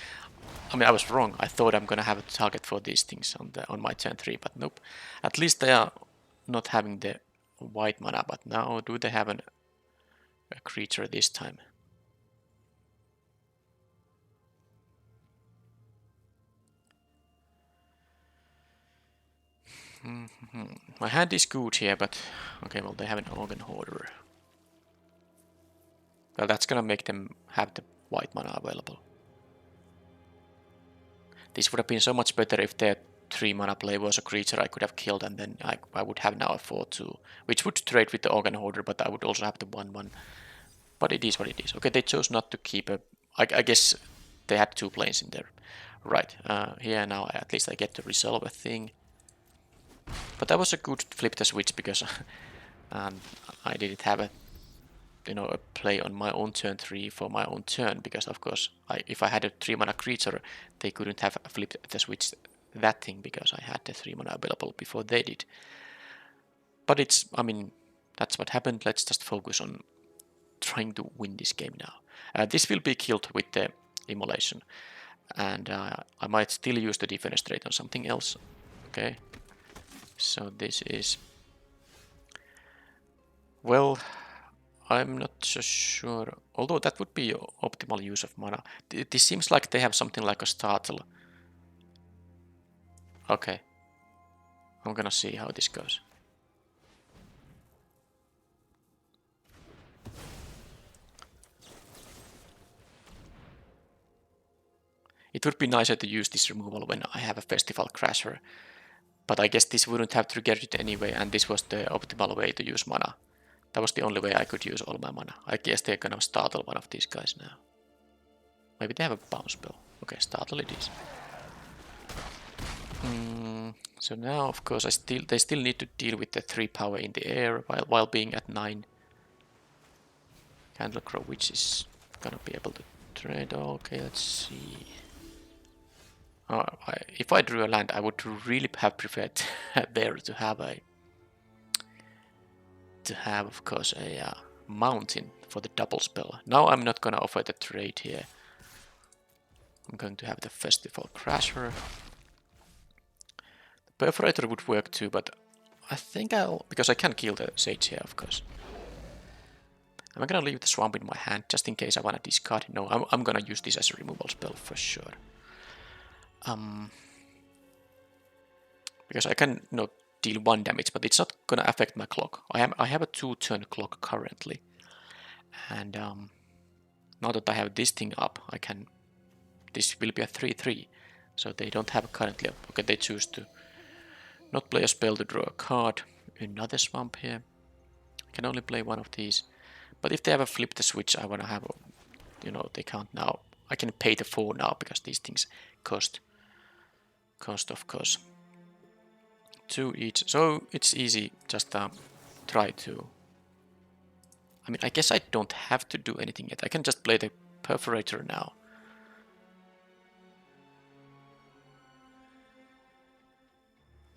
I mean I was wrong. I thought I'm gonna have a target for these things on my turn 3, but nope. At least they are not having the white mana, but now do they have a creature this time? My hand is good here, but okay, well they have an Organ Hoarder. Well, that's gonna make them have the white mana available. This would have been so much better if their 3 mana play was a creature I could have killed, and then I would have now a 4/2, which would trade with the Organ Hoarder, but I would also have the 1/1. But it is what it is. Okay, they chose not to keep a... I guess they had 2 planes in there. Right, here now at least I get to resolve a thing. But that was a good flip the switch because I didn't have a a play on my own turn 3 for my own turn, because of course if I had a 3 mana creature they couldn't have flipped the switch that thing because I had the 3 mana available before they did. But I mean, that's what happened. Let's just focus on trying to win this game now. This will be killed with the immolation, and I might still use the defenestrate on something else. Okay, so this is, well, I'm not so sure, although that would be optimal use of mana. This seems like they have something like a startle. Okay, I'm gonna see how this goes. It would be nicer to use this removal when I have a Festival Crasher, but I guess this wouldn't have triggered it anyway, and this was the optimal way to use mana. That was the only way I could use all my mana. I guess they're gonna startle one of these guys now. Maybe they have a bounce spell. Okay, startle it is. So now, of course, they still need to deal with the 3 power in the air while being at 9. Candlecrow, which is gonna be able to trade. Okay, let's see. If I drew a land, I would really have preferred there to have of course, a mountain for the double spell. Now I'm not gonna offer the trade here. I'm going to have the Festival Crasher. The Perforator would work too, but I think because I can kill the Sage here, of course. Am I gonna leave the Swamp in my hand just in case I wanna discard? No, I'm gonna use this as a removal spell for sure. Because I can deal 1 damage, but it's not gonna affect my clock. I have a 2-turn clock currently, and now that I have this thing up, this will be a 3/3, so they don't have currently. Okay, they choose to not play a spell to draw a card. Another Swamp here. I can only play 1 of these, but if they have a flip the switch, I wanna have they count now. I can pay the 4 now because these things cost of course 2 each, so it's easy. Just try to. I mean, I guess I don't have to do anything yet. I can just play the Perforator now.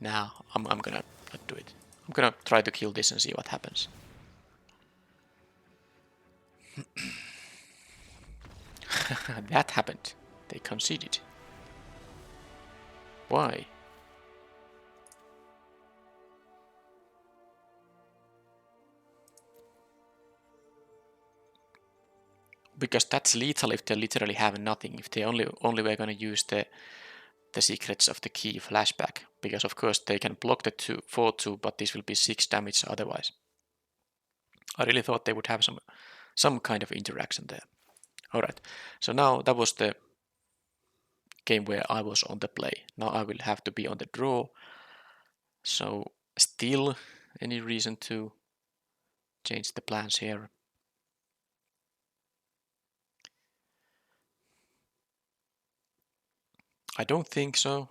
Now I'm gonna not do it. I'm gonna try to kill this and see what happens. That happened. They conceded. Why? Because that's lethal if they literally have nothing. If they only were gonna use the Secrets of the Key flashback, because of course they can block the 4/2, but this will be 6 damage otherwise. I really thought they would have some kind of interaction there. Alright, so now that was the game where I was on the play. Now I will have to be on the draw. So still any reason to change the plans here? I don't think so.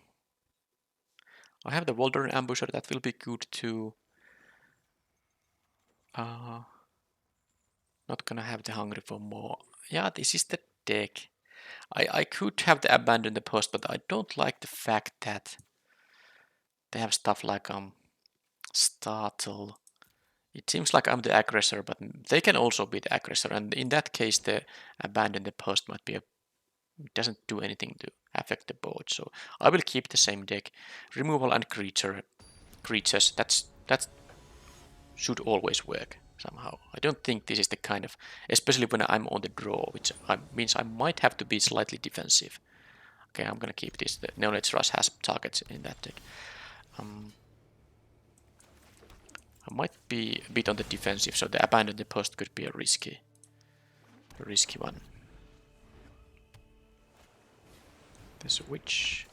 I have the Waldron Ambusher, that will be good too. Not gonna have the Hungry for more. Yeah, this is the deck. I could have the Abandon the Post, but I don't like the fact that they have stuff like Startle. It seems like I'm the aggressor, but they can also be the aggressor, and in that case the Abandon the Post might be doesn't do anything to affect the board, so I will keep the same deck. Removal and creatures, that should always work somehow. I don't think this is the kind of, especially when I'm on the draw, which means I might have to be slightly defensive. Okay, I'm gonna keep this. The Knowledge Rush has targets in that deck. I might be a bit on the defensive, so the Abandon the Post could be a risky one. There's a Witch.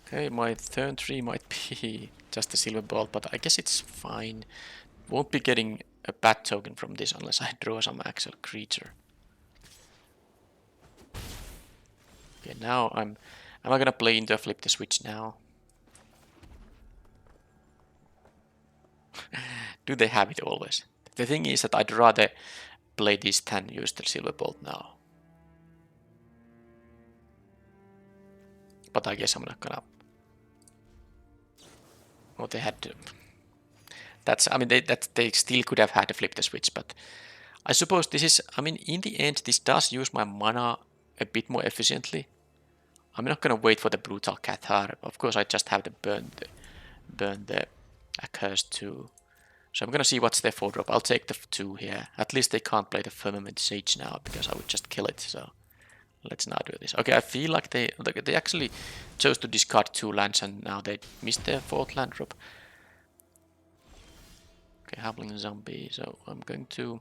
Okay, my turn 3 might be just a Silver Bolt, but I guess it's fine. Won't be getting a bad token from this unless I draw some actual creature. Okay, now am I gonna play into a Flip the Switch now? Do they have it always? The thing is that I'd rather play this than use the Silver Bolt now. But I guess I'm not gonna. Oh, they had to. That's, I mean, they still could have had to flip the switch, but I suppose this is, I mean, in the end, this does use my mana a bit more efficiently. I'm not gonna wait for the Brutal Cathar. Of course, I just have to burn the Accursed 2. So I'm gonna see what's their 4-drop. I'll take the 2 here. At least they can't play the Firmament Sage now, because I would just kill it, so let's now do this. Okay, I feel like they actually chose to discard 2 lands, and now they missed their 4th land drop. Okay, Howling Zombie, so I'm going to...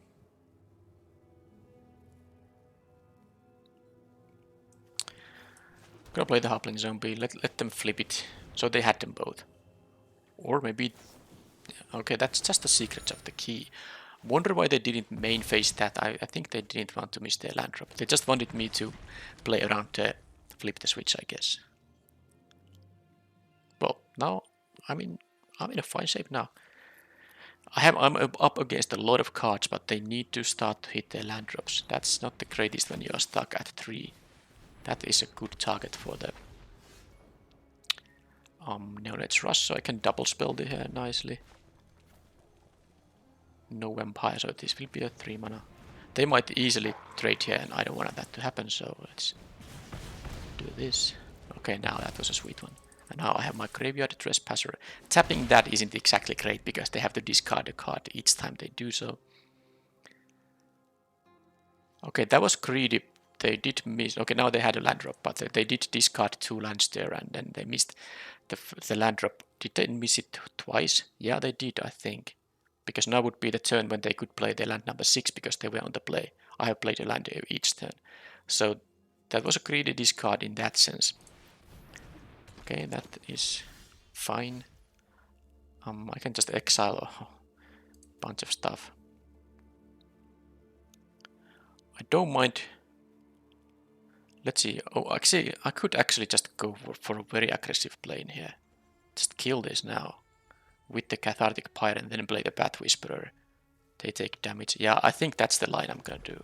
I'm gonna play the Howling Zombie, let them flip it. So they had them both. Or maybe... Okay, that's just the secret of the key. Wonder why they didn't main phase that. I think they didn't want to miss their land drop. They just wanted me to play around the flip the switch, I guess. Well, now I'm in a fine shape now. I'm up against a lot of cards, but they need to start to hit their land drops. That's not the greatest when you are stuck at 3. That is a good target for the Knowledge Rush, so I can double spell the here nicely. No Vampire, so this will be a 3 mana. They might easily trade here, and I don't want that to happen, so let's do this. Okay, now that was a sweet one. And now I have my Graveyard Trespasser. Tapping that isn't exactly great, because they have to discard a card each time they do so. Okay, that was greedy. They did miss. Okay, now they had a land drop, but they did discard 2 lands there, and then they missed the land drop. Did they miss it twice? Yeah, they did, I think. Because now would be the turn when they could play their land number 6, because they were on the play. I have played a land each turn. So that was a greedy discard in that sense. Okay, that is fine. I can just exile a bunch of stuff. I don't mind. Let's see. Oh, actually, I could actually just go for a very aggressive play in here. Just kill this now with the Cathartic Pyre and then play the Path Whisperer. They take damage. Yeah, I think that's the line I'm gonna do.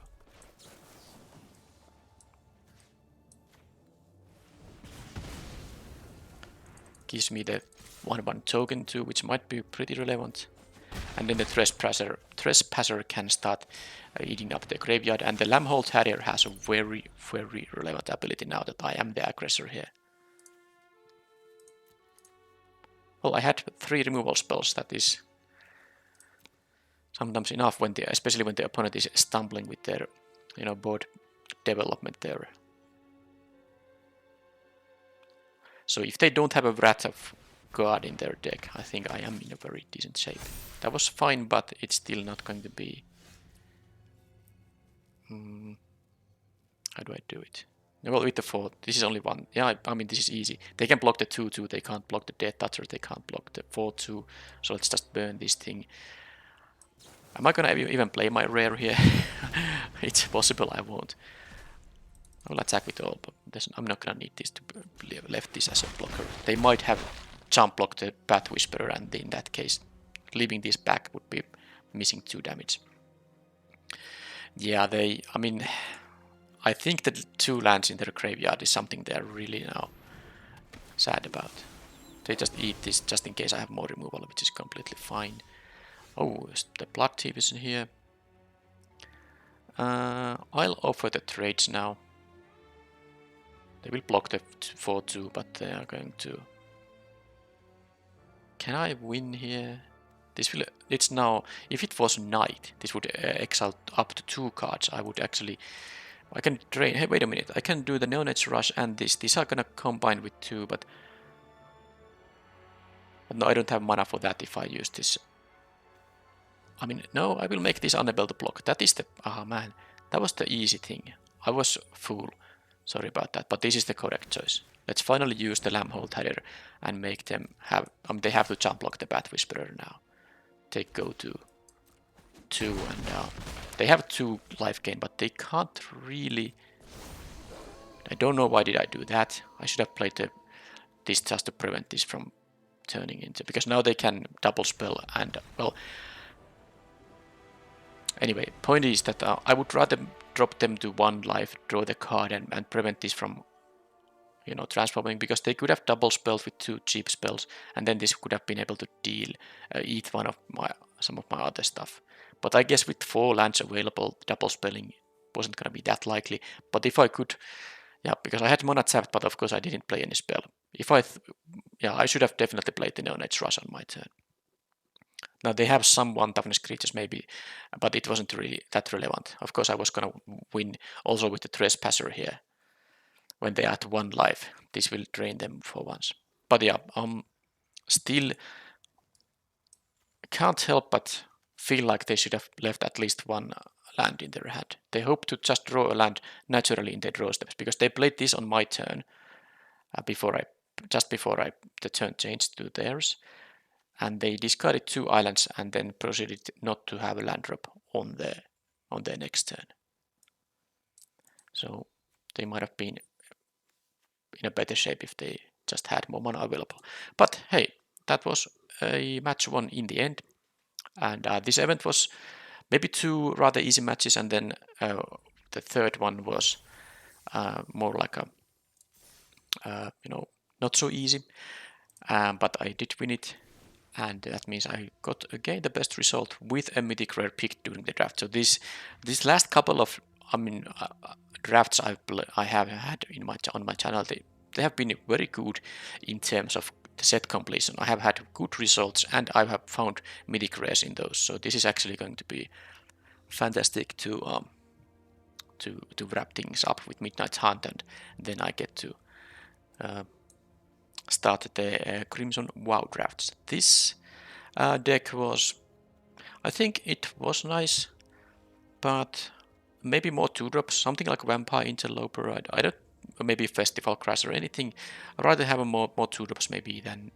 Gives me the 1/1 token too, which might be pretty relevant. And then the Trespasser can start eating up the graveyard, and the Lambhold Harrier has a very, very relevant ability now that I am the aggressor here. Well, I had 3 removal spells. That is sometimes enough when especially when the opponent is stumbling with their, board development there. So if they don't have a Wrath of God in their deck, I think I am in a very decent shape. That was fine, but it's still not going to be... How do I do it? Well, with the 4, this is only 1. Yeah, I mean, this is easy. They can block the 2/2, they can't block the Death Toucher, they can't block the 4/2. So let's just burn this thing. Am I gonna even play my rare here? It's possible I won't. I will attack with all, but I'm not gonna need this to left this as a blocker. They might have jump block the Path Whisperer, and in that case, leaving this back would be missing 2 damage. Yeah, I mean, I think that 2 lands in their graveyard is something they are really now sad about. They just eat this just in case I have more removal, which is completely fine. Oh, the Blood Thief is in here. I'll offer the trades now. They will block the 4-2, but they are going to... Can I win here? It's now... If it was Knight, this would exile up to 2 cards. I would actually... I can drain... Hey, wait a minute. I can do the Neonate Rush and this. These are gonna combine with 2, but no, I don't have mana for that if I use this. I mean, no, I will make this unable to block. That is the... Ah, man. That was the easy thing. I was a fool. Sorry about that, but this is the correct choice. Let's finally use the Lambhole Terrier and make them have... they have to jump block the Path Whisperer now. They go to 2 and... they have 2 life gain, but they can't really... I don't know why did I do that. I should have played this just to prevent this from turning into... Because now they can double spell and... Well... Anyway, point is that I would rather drop them to 1 life, draw the card and prevent this from, you know, transforming, because they could have double spelled with 2 cheap spells, and then this could have been able to eat some of my other stuff. But I guess with 4 lands available, double spelling wasn't gonna be that likely. But if I could, yeah, because I had Mana Zapped, but of course I didn't play any spell. If I should have definitely played the Neonate Rush on my turn. Now they have some 1 toughness creatures maybe, but it wasn't really that relevant. Of course I was gonna win also with the Trespasser here. When they are at 1 life, this will drain them for once. But yeah, still can't help but feel like they should have left at least 1 land in their hand. They hope to just draw a land naturally in their draw steps, because they played this on my turn just before the turn changed to theirs. And they discarded 2 islands and then proceeded not to have a land drop on their next turn. So they might have been in a better shape if they just had more mana available. But hey, that was a match won in the end. And this event was maybe 2 rather easy matches, and then the third one was more like a, not so easy. But I did win it. And that means I got again the best result with a mythic rare pick during the draft. So this last couple of drafts I have had on my channel, they have been very good in terms of the set completion. I have had good results and I have found mythic rares in those. So this is actually going to be fantastic to wrap things up with Midnight Hunt, and then I get to start the Crimson WoW drafts. This deck was, I think it was nice, but maybe more 2-drops, something like Vampire Interloper. I don't, maybe Festival Crash or anything. I'd rather have more 2-drops maybe than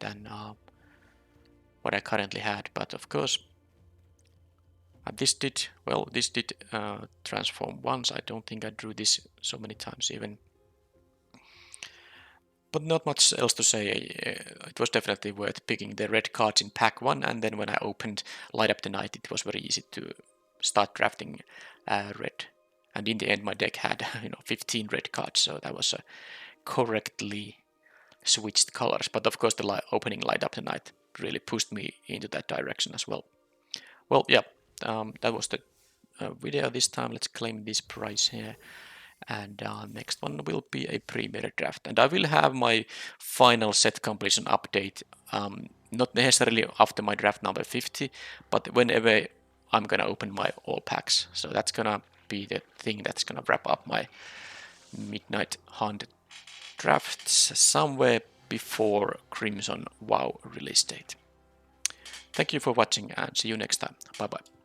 what I currently had. But of course, this did transform once. I don't think I drew this so many times even. But not much else to say. It was definitely worth picking the red cards in pack 1, and then when I opened Light Up the Night, it was very easy to start drafting red. And in the end, my deck had 15 red cards, so that was a correctly switched colors. But of course, the opening Light Up the Night really pushed me into that direction as well. Well, yeah, that was the video this time. Let's claim this prize here. And next one will be a Premier draft, and I will have my final set completion update not necessarily after my draft number 50, but whenever I'm gonna open my all packs. So that's gonna be the thing that's gonna wrap up my Midnight Hunt drafts somewhere before Crimson WoW release date. Thank you for watching and see you next time. Bye bye.